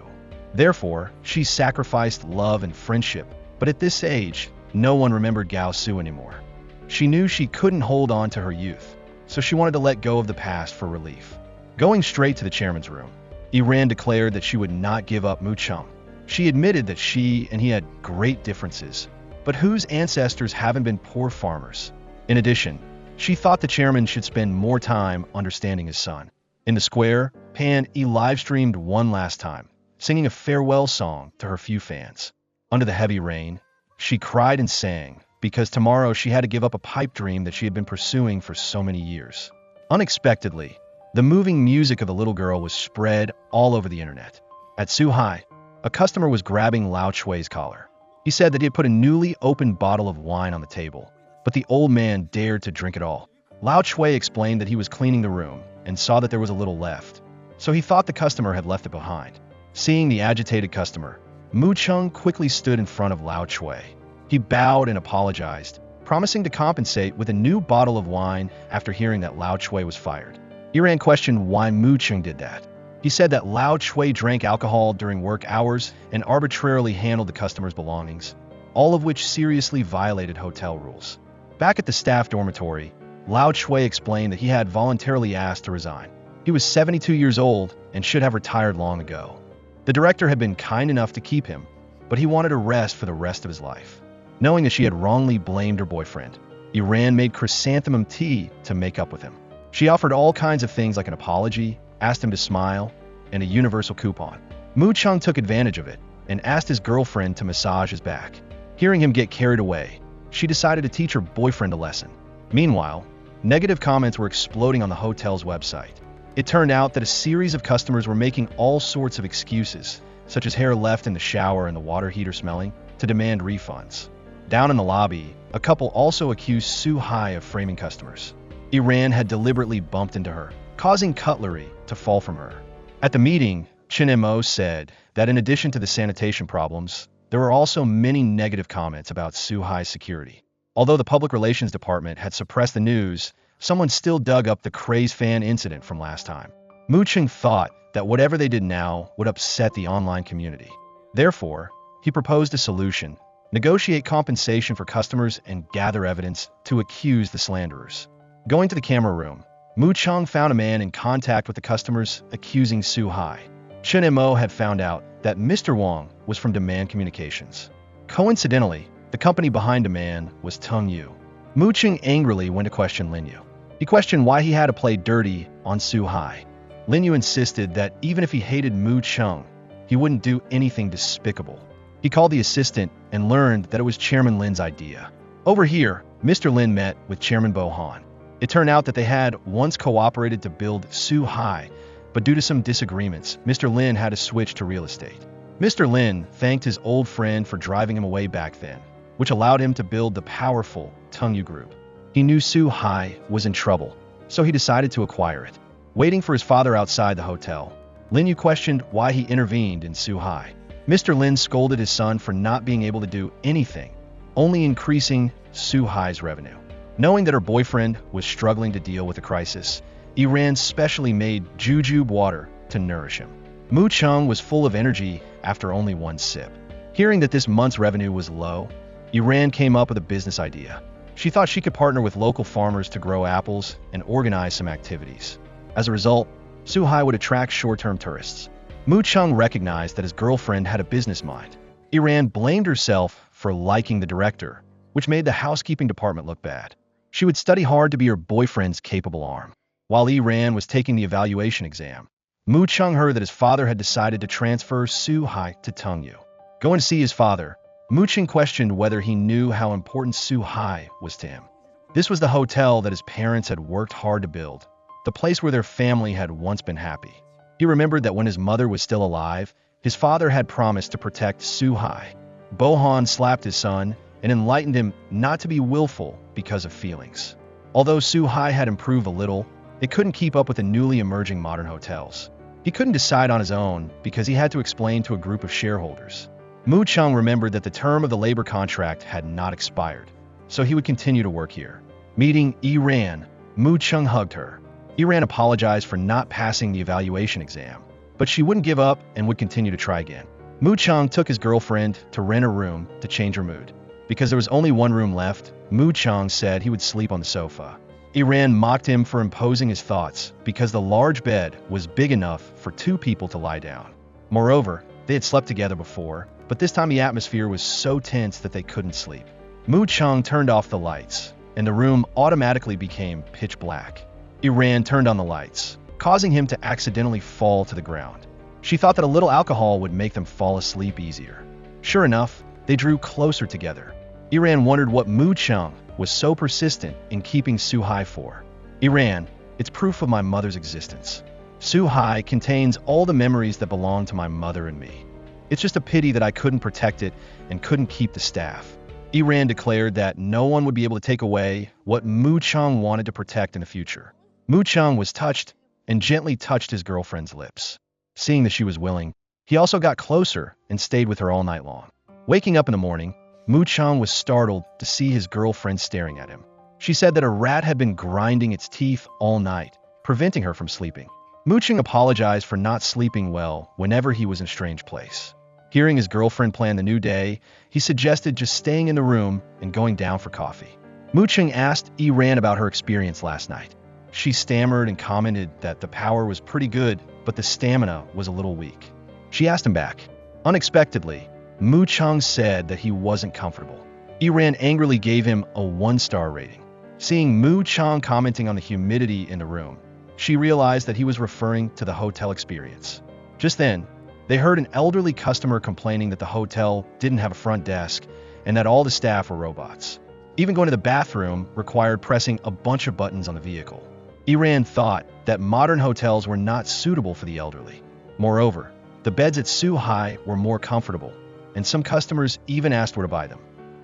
Therefore, she sacrificed love and friendship, but at this age, no one remembered Gao Su anymore. She knew she couldn't hold on to her youth, so she wanted to let go of the past for relief. Going straight to the chairman's room, Yi Ran declared that she would not give up Mu Chung. She admitted that she and he had great differences, but whose ancestors haven't been poor farmers. In addition, she thought the chairman should spend more time understanding his son. In the square, Pan Yi live-streamed one last time, singing a farewell song to her few fans. Under the heavy rain, she cried and sang because tomorrow she had to give up a pipe dream that she had been pursuing for so many years. Unexpectedly, the moving music of the little girl was spread all over the internet. At Suhai, a customer was grabbing Lao Chui's collar. He said that he had put a newly opened bottle of wine on the table, but the old man dared to drink it all. Lao Chui explained that he was cleaning the room and saw that there was a little left, so he thought the customer had left it behind. Seeing the agitated customer, Mu Chung quickly stood in front of Lao Chui. He bowed and apologized, promising to compensate with a new bottle of wine after hearing that Lao Chui was fired. Yi Ran questioned why Mu Chung did that. He said that Lao Chui drank alcohol during work hours and arbitrarily handled the customer's belongings, all of which seriously violated hotel rules. Back at the staff dormitory, Lao Chui explained that he had voluntarily asked to resign. He was 72 years old and should have retired long ago. The director had been kind enough to keep him, but he wanted a rest for the rest of his life. Knowing that she had wrongly blamed her boyfriend, Yi Ran made chrysanthemum tea to make up with him. She offered all kinds of things like an apology, asked him to smile, and a universal coupon. Mu Chung took advantage of it and asked his girlfriend to massage his back. Hearing him get carried away, she decided to teach her boyfriend a lesson. Meanwhile, negative comments were exploding on the hotel's website. It turned out that a series of customers were making all sorts of excuses, such as hair left in the shower and the water heater smelling, to demand refunds. Down in the lobby, a couple also accused Su Hai of framing customers. Yi Ran had deliberately bumped into her, causing cutlery to fall from her. At the meeting, Chen Mo said that in addition to the sanitation problems, there were also many negative comments about Suhai's security. Although the public relations department had suppressed the news, someone still dug up the crazed fan incident from last time. Mu Cheng thought that whatever they did now would upset the online community. Therefore, he proposed a solution: negotiate compensation for customers and gather evidence to accuse the slanderers. Going to the camera room, Mu Cheng found a man in contact with the customers accusing Suhai. Chen Mo had found out that Mr. Wang was from Demand Communications. Coincidentally, the company behind Demand was Tung Yu. Mu Cheng angrily went to question Lin Yu. He questioned why he had to play dirty on Suhai. Lin Yu insisted that even if he hated Mu Cheng, he wouldn't do anything despicable. He called the assistant and learned that it was Chairman Lin's idea. Over here, Mr. Lin met with Chairman Bo Han. It turned out that they had once cooperated to build Suhai, but due to some disagreements, Mr. Lin had to switch to real estate. Mr. Lin thanked his old friend for driving him away back then, which allowed him to build the powerful Tung Yu Group. He knew Suhai was in trouble, so he decided to acquire it. Waiting for his father outside the hotel, Lin Yu questioned why he intervened in Suhai. Mr. Lin scolded his son for not being able to do anything, only increasing Suhai's revenue. Knowing that her boyfriend was struggling to deal with the crisis, Iran specially made jujube water to nourish him. Mu Cheng was full of energy after only one sip. Hearing that this month's revenue was low, Iran came up with a business idea. She thought she could partner with local farmers to grow apples and organize some activities. As a result, Suhai would attract short-term tourists. Mu Cheng recognized that his girlfriend had a business mind. Iran blamed herself for liking the director, which made the housekeeping department look bad. She would study hard to be her boyfriend's capable arm. While Iran was taking the evaluation exam, Mu Cheng heard that his father had decided to transfer Suhai to Tung Yu. Going to see his father, Mu Cheng questioned whether he knew how important Suhai was to him. This was the hotel that his parents had worked hard to build, the place where their family had once been happy. He remembered that when his mother was still alive, his father had promised to protect Suhai. Bo Han slapped his son and enlightened him not to be willful because of feelings. Although Suhai had improved a little, it couldn't keep up with the newly emerging modern hotels. He couldn't decide on his own because he had to explain to a group of shareholders. Mu Cheng remembered that the term of the labor contract had not expired, so he would continue to work here. Meeting Iran, Mu Cheng hugged her. Iran apologized for not passing the evaluation exam, but she wouldn't give up and would continue to try again. Mu Cheng took his girlfriend to rent a room to change her mood. Because there was only one room left, Mu Cheng said he would sleep on the sofa. Iran mocked him for imposing his thoughts because the large bed was big enough for two people to lie down. Moreover, they had slept together before, but this time the atmosphere was so tense that they couldn't sleep. Mu Cheng turned off the lights, and the room automatically became pitch black. Iran turned on the lights, causing him to accidentally fall to the ground. She thought that a little alcohol would make them fall asleep easier. Sure enough, they drew closer together. Iran wondered what Mu Cheng was so persistent in keeping Suhai for. Iran, it's proof of my mother's existence. Suhai contains all the memories that belong to my mother and me. It's just a pity that I couldn't protect it and couldn't keep the staff. Iran declared that no one would be able to take away what Mu Cheng wanted to protect in the future. Mu Cheng was touched and gently touched his girlfriend's lips. Seeing that she was willing, he also got closer and stayed with her all night long. Waking up in the morning, Mu Cheng was startled to see his girlfriend staring at him. She said that a rat had been grinding its teeth all night, preventing her from sleeping. Mu Cheng apologized for not sleeping well whenever he was in a strange place. Hearing his girlfriend plan the new day, he suggested just staying in the room and going down for coffee. Mu Cheng asked Iran about her experience last night. She stammered and commented that the power was pretty good, but the stamina was a little weak. She asked him back. Unexpectedly, Mu Cheng said that he wasn't comfortable. Iran angrily gave him a 1-star rating. Seeing Mu Cheng commenting on the humidity in the room, she realized that he was referring to the hotel experience. Just then, they heard an elderly customer complaining that the hotel didn't have a front desk and that all the staff were robots. Even going to the bathroom required pressing a bunch of buttons on the vehicle. Iran thought that modern hotels were not suitable for the elderly. Moreover, the beds at Suhai were more comfortable, and some customers even asked where to buy them.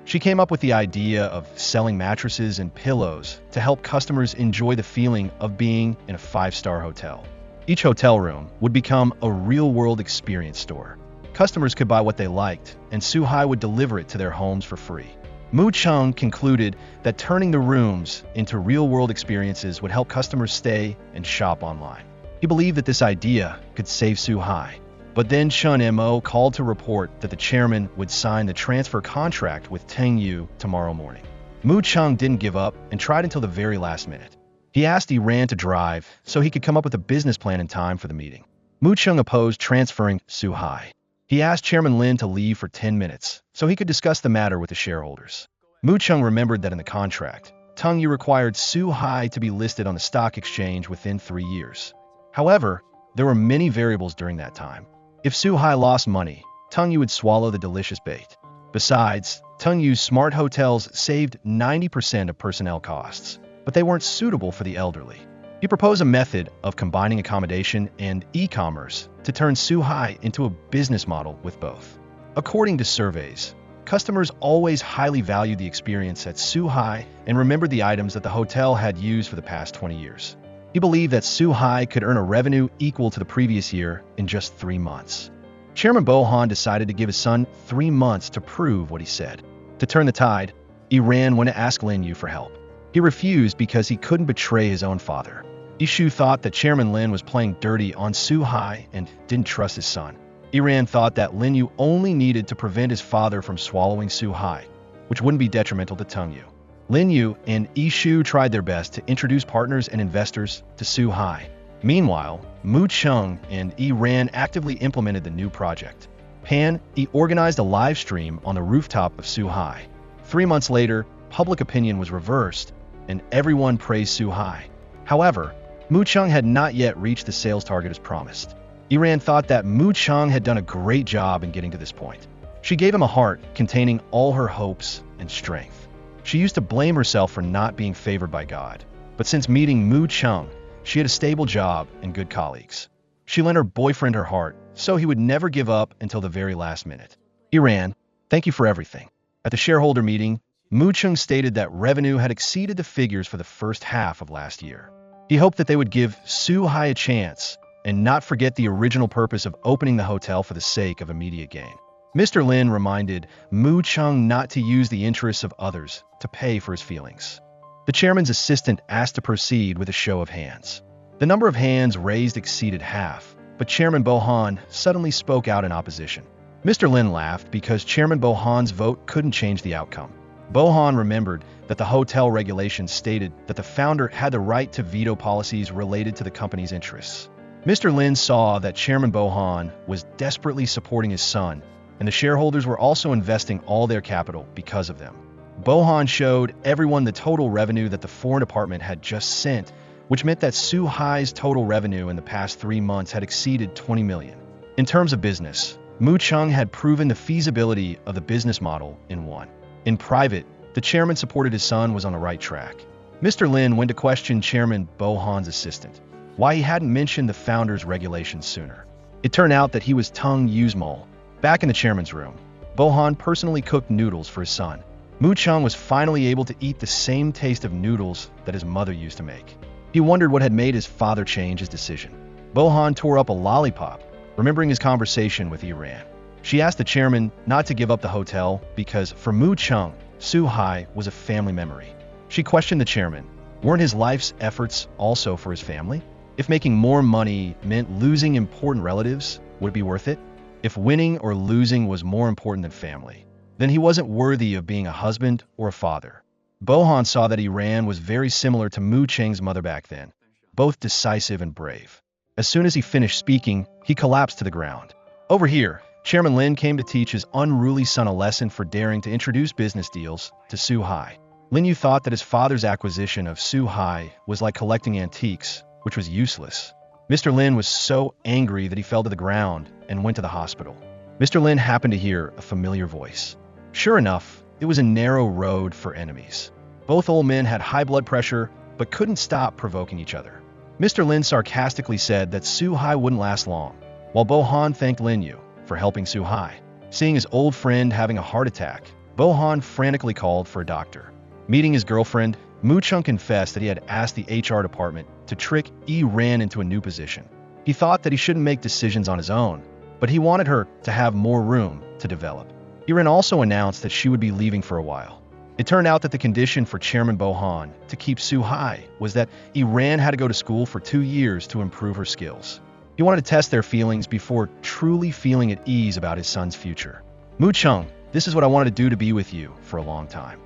She came up with the idea of selling mattresses and pillows to help customers enjoy the feeling of being in a 5-star hotel. Each hotel room would become a real-world experience store. Customers could buy what they liked, and Suhai would deliver it to their homes for free. Mu Chung concluded that turning the rooms into real-world experiences would help customers stay and shop online. He believed that this idea could save Suhai. But then Chun Mo called to report that the chairman would sign the transfer contract with Teng Yu tomorrow morning. Mu Chung didn't give up and tried until the very last minute. He asked Iran to drive so he could come up with a business plan in time for the meeting. Mu Chung opposed transferring Suhai. He asked Chairman Lin to leave for 10 minutes so he could discuss the matter with the shareholders. Mu Chung remembered that in the contract, Teng Yu required Suhai to be listed on the stock exchange within 3 years. However, there were many variables during that time. If Suhai lost money, Teng Yu would swallow the delicious bait. Besides, Teng Yu's smart hotels saved 90% of personnel costs, but they weren't suitable for the elderly. He proposed a method of combining accommodation and e-commerce to turn Suhai into a business model with both. According to surveys, customers always highly valued the experience at Suhai and remembered the items that the hotel had used for the past 20 years. He believed that Suhai could earn a revenue equal to the previous year in just 3 months. Chairman Bohan decided to give his son 3 months to prove what he said. To turn the tide, Iran went to ask Lin Yu for help. He refused because he couldn't betray his own father. Ishu thought that Chairman Lin was playing dirty on Suhai and didn't trust his son. Iran thought that Lin Yu only needed to prevent his father from swallowing Suhai, which wouldn't be detrimental to Teng Yu. Lin Yu and Ishu tried their best to introduce partners and investors to Suhai. Meanwhile, Mu Chung and Iran actively implemented the new project. He organized a live stream on the rooftop of Suhai. 3 months later, public opinion was reversed, and everyone praised Suhai. However, Mu Chung had not yet reached the sales target as promised. Iran thought that Mu Chung had done a great job in getting to this point. She gave him a heart containing all her hopes and strength. She used to blame herself for not being favored by God. But since meeting Mu Chung, she had a stable job and good colleagues. She lent her boyfriend her heart, so he would never give up until the very last minute. Iran, thank you for everything. At the shareholder meeting, Mu Chung stated that revenue had exceeded the figures for the first half of last year. He hoped that they would give Suhai a chance and not forget the original purpose of opening the hotel for the sake of immediate gain. Mr. Lin reminded Mu Chung not to use the interests of others to pay for his feelings. The chairman's assistant asked to proceed with a show of hands. The number of hands raised exceeded half, but Chairman Bohan suddenly spoke out in opposition. Mr. Lin laughed because Chairman Bohan's vote couldn't change the outcome. Bohan remembered that the hotel regulations stated that the founder had the right to veto policies related to the company's interests. Mr. Lin saw that Chairman Bohan was desperately supporting his son, and the shareholders were also investing all their capital because of them. Bohan showed everyone the total revenue that the foreign department had just sent, which meant that Suhai's total revenue in the past 3 months had exceeded 20 million. In terms of business, Mu Chung had proven the feasibility of the business model in one. In private, the chairman supported his son was on the right track. Mr. Lin went to question Chairman Bohan's assistant, why he hadn't mentioned the founder's regulations sooner. It turned out that he was Teng Yu's mole. Back in the chairman's room, Bohan personally cooked noodles for his son. Mu Chung was finally able to eat the same taste of noodles that his mother used to make. He wondered what had made his father change his decision. Bohan tore up a lollipop, remembering his conversation with Iran. She asked the chairman not to give up the hotel because for Mu Chung, Suhai was a family memory. She questioned the chairman, weren't his life's efforts also for his family? If making more money meant losing important relatives, would it be worth it? If winning or losing was more important than family, then he wasn't worthy of being a husband or a father. Bohan saw that Iran was very similar to Mu Cheng's mother back then, both decisive and brave. As soon as he finished speaking, he collapsed to the ground. Over here, Chairman Lin came to teach his unruly son a lesson for daring to introduce business deals to Suhai. Lin Yu thought that his father's acquisition of Suhai was like collecting antiques, which was useless. Mr. Lin was so angry that he fell to the ground and went to the hospital. Mr. Lin happened to hear a familiar voice. Sure enough, it was a narrow road for enemies. Both old men had high blood pressure, but couldn't stop provoking each other. Mr. Lin sarcastically said that Suhai wouldn't last long, while Bohan thanked Lin Yu for helping Suhai. Seeing his old friend having a heart attack, Bohan frantically called for a doctor. Meeting his girlfriend, Mu Chung confessed that he had asked the HR department to trick Iran into a new position. He thought that he shouldn't make decisions on his own, but he wanted her to have more room to develop. Iran also announced that she would be leaving for a while. It turned out that the condition for Chairman Bohan to keep Suhai was that Iran had to go to school for 2 years to improve her skills. He wanted to test their feelings before truly feeling at ease about his son's future. Mu Chung, this is what I wanted to do to be with you for a long time.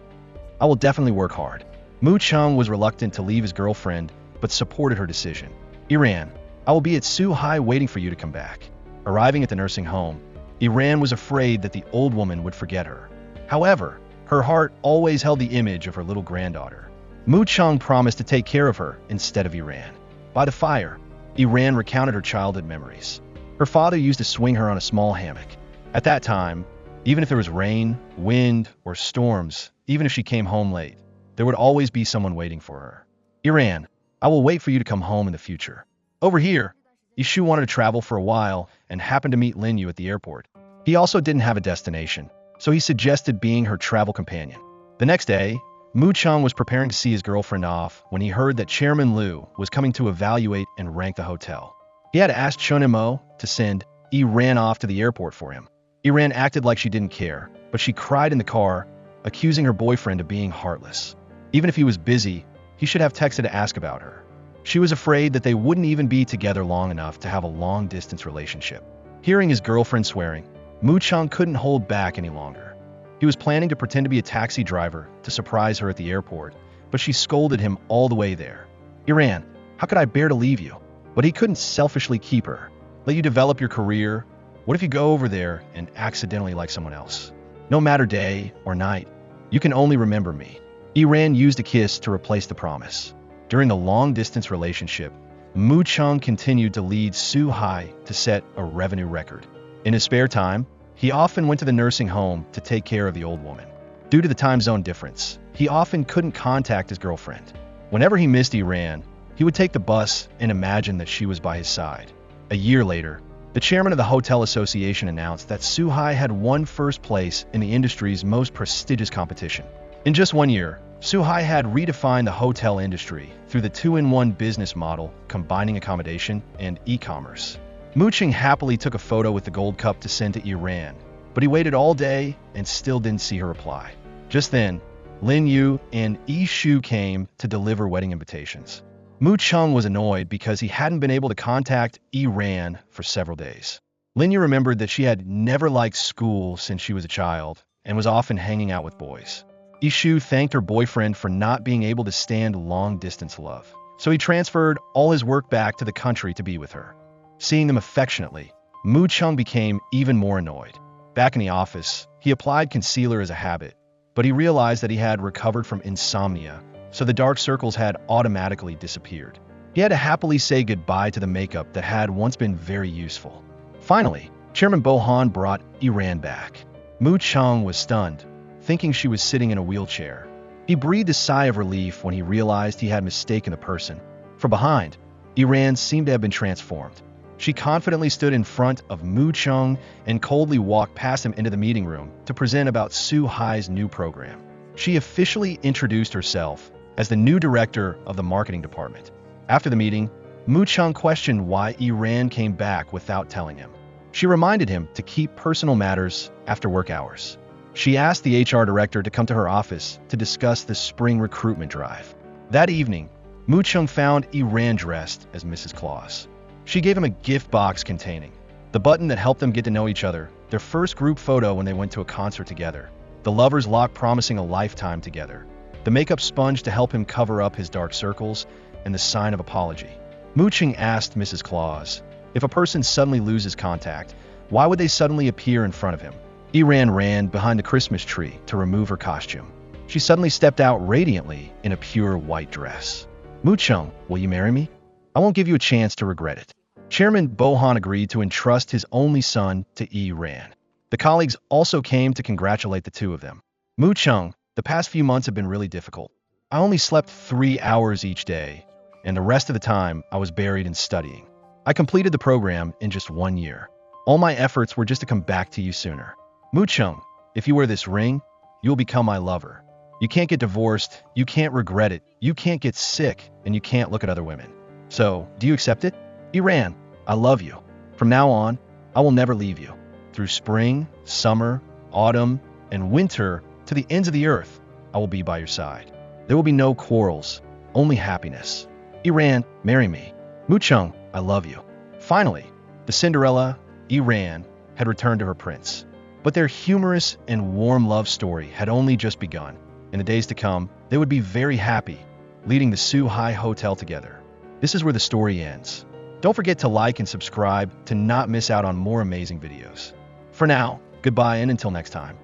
I will definitely work hard. Mu Chung was reluctant to leave his girlfriend, but supported her decision. Iran, I will be at Suhai waiting for you to come back. Arriving at the nursing home, Iran was afraid that the old woman would forget her. However, her heart always held the image of her little granddaughter. Mu Chung promised to take care of her instead of Iran. By the fire, Iran recounted her childhood memories. Her father used to swing her on a small hammock. At that time, even if there was rain, wind, or storms, even if she came home late, there would always be someone waiting for her. Iran, I will wait for you to come home in the future. Over here, Ishu wanted to travel for a while and happened to meet Lin Yu at the airport. He also didn't have a destination, so he suggested being her travel companion. The next day, Mu Chung was preparing to see his girlfriend off when he heard that Chairman Liu was coming to evaluate and rank the hotel. He had asked Chunimo to send Iran off to the airport for him. Iran acted like she didn't care, but she cried in the car, accusing her boyfriend of being heartless. Even if he was busy, he should have texted to ask about her. She was afraid that they wouldn't even be together long enough to have a long-distance relationship. Hearing his girlfriend swearing, Mu Chung couldn't hold back any longer. He was planning to pretend to be a taxi driver to surprise her at the airport, but she scolded him all the way there. Iran, how could I bear to leave you? But he couldn't selfishly keep her. Let you develop your career. What if you go over there and accidentally like someone else? No matter day or night, you can only remember me. Iran used a kiss to replace the promise. During the long-distance relationship, Mu Chung continued to lead Suhai to set a revenue record. In his spare time, he often went to the nursing home to take care of the old woman. Due to the time zone difference, he often couldn't contact his girlfriend. Whenever he missed Iran, he would take the bus and imagine that she was by his side. A year later, the chairman of the Hotel Association announced that Suhai had won first place in the industry's most prestigious competition. In just 1 year, Suhai had redefined the hotel industry through the 2-in-1 business model combining accommodation and e-commerce. Mu Chung happily took a photo with the gold cup to send to Iran, but he waited all day and still didn't see her reply. Just then, Lin Yu and Yi Shu came to deliver wedding invitations. Mu Chung was annoyed because he hadn't been able to contact Iran for several days. Lin Yu remembered that she had never liked school since she was a child and was often hanging out with boys. Yi Shu thanked her boyfriend for not being able to stand long-distance love, so he transferred all his work back to the country to be with her. Seeing them affectionately, Mu Chung became even more annoyed. Back in the office, he applied concealer as a habit, but he realized that he had recovered from insomnia, so the dark circles had automatically disappeared. He had to happily say goodbye to the makeup that had once been very useful. Finally, Chairman Bohan brought Iran back. Mu Chung was stunned, thinking she was sitting in a wheelchair. He breathed a sigh of relief when he realized he had mistaken the person. From behind, Iran seemed to have been transformed. She confidently stood in front of Mu Chung and coldly walked past him into the meeting room to present about Suhai's new program. She officially introduced herself as the new director of the marketing department. After the meeting, Mu Chung questioned why Iran came back without telling him. She reminded him to keep personal matters after work hours. She asked the HR director to come to her office to discuss the spring recruitment drive. That evening, Mu Chung found Iran dressed as Mrs. Claus. She gave him a gift box containing the button that helped them get to know each other, their first group photo when they went to a concert together, the lovers' lock promising a lifetime together, the makeup sponge to help him cover up his dark circles, and the sign of apology. Mu Chung asked Mrs. Claus, if a person suddenly loses contact, why would they suddenly appear in front of him? Iran ran behind the Christmas tree to remove her costume. She suddenly stepped out radiantly in a pure white dress. Mu Chung, will you marry me? I won't give you a chance to regret it. Chairman Bohan agreed to entrust his only son to Iran. The colleagues also came to congratulate the two of them. Mu Chung, the past few months have been really difficult. I only slept 3 hours each day, and the rest of the time I was buried in studying. I completed the program in just 1 year. All my efforts were just to come back to you sooner. Mu Chung, if you wear this ring, you'll become my lover. You can't get divorced, you can't regret it, you can't get sick, and you can't look at other women. So, do you accept it? Iran, I love you. From now on, I will never leave you. Through spring, summer, autumn, and winter, to the ends of the earth, I will be by your side. There will be no quarrels, only happiness. Iran, marry me. Muchung, I love you. Finally, the Cinderella, Iran, had returned to her prince. But their humorous and warm love story had only just begun. In the days to come, they would be very happy, leading the Suhai Hotel together. This is where the story ends. Don't forget to like and subscribe to not miss out on more amazing videos. For now, goodbye and until next time.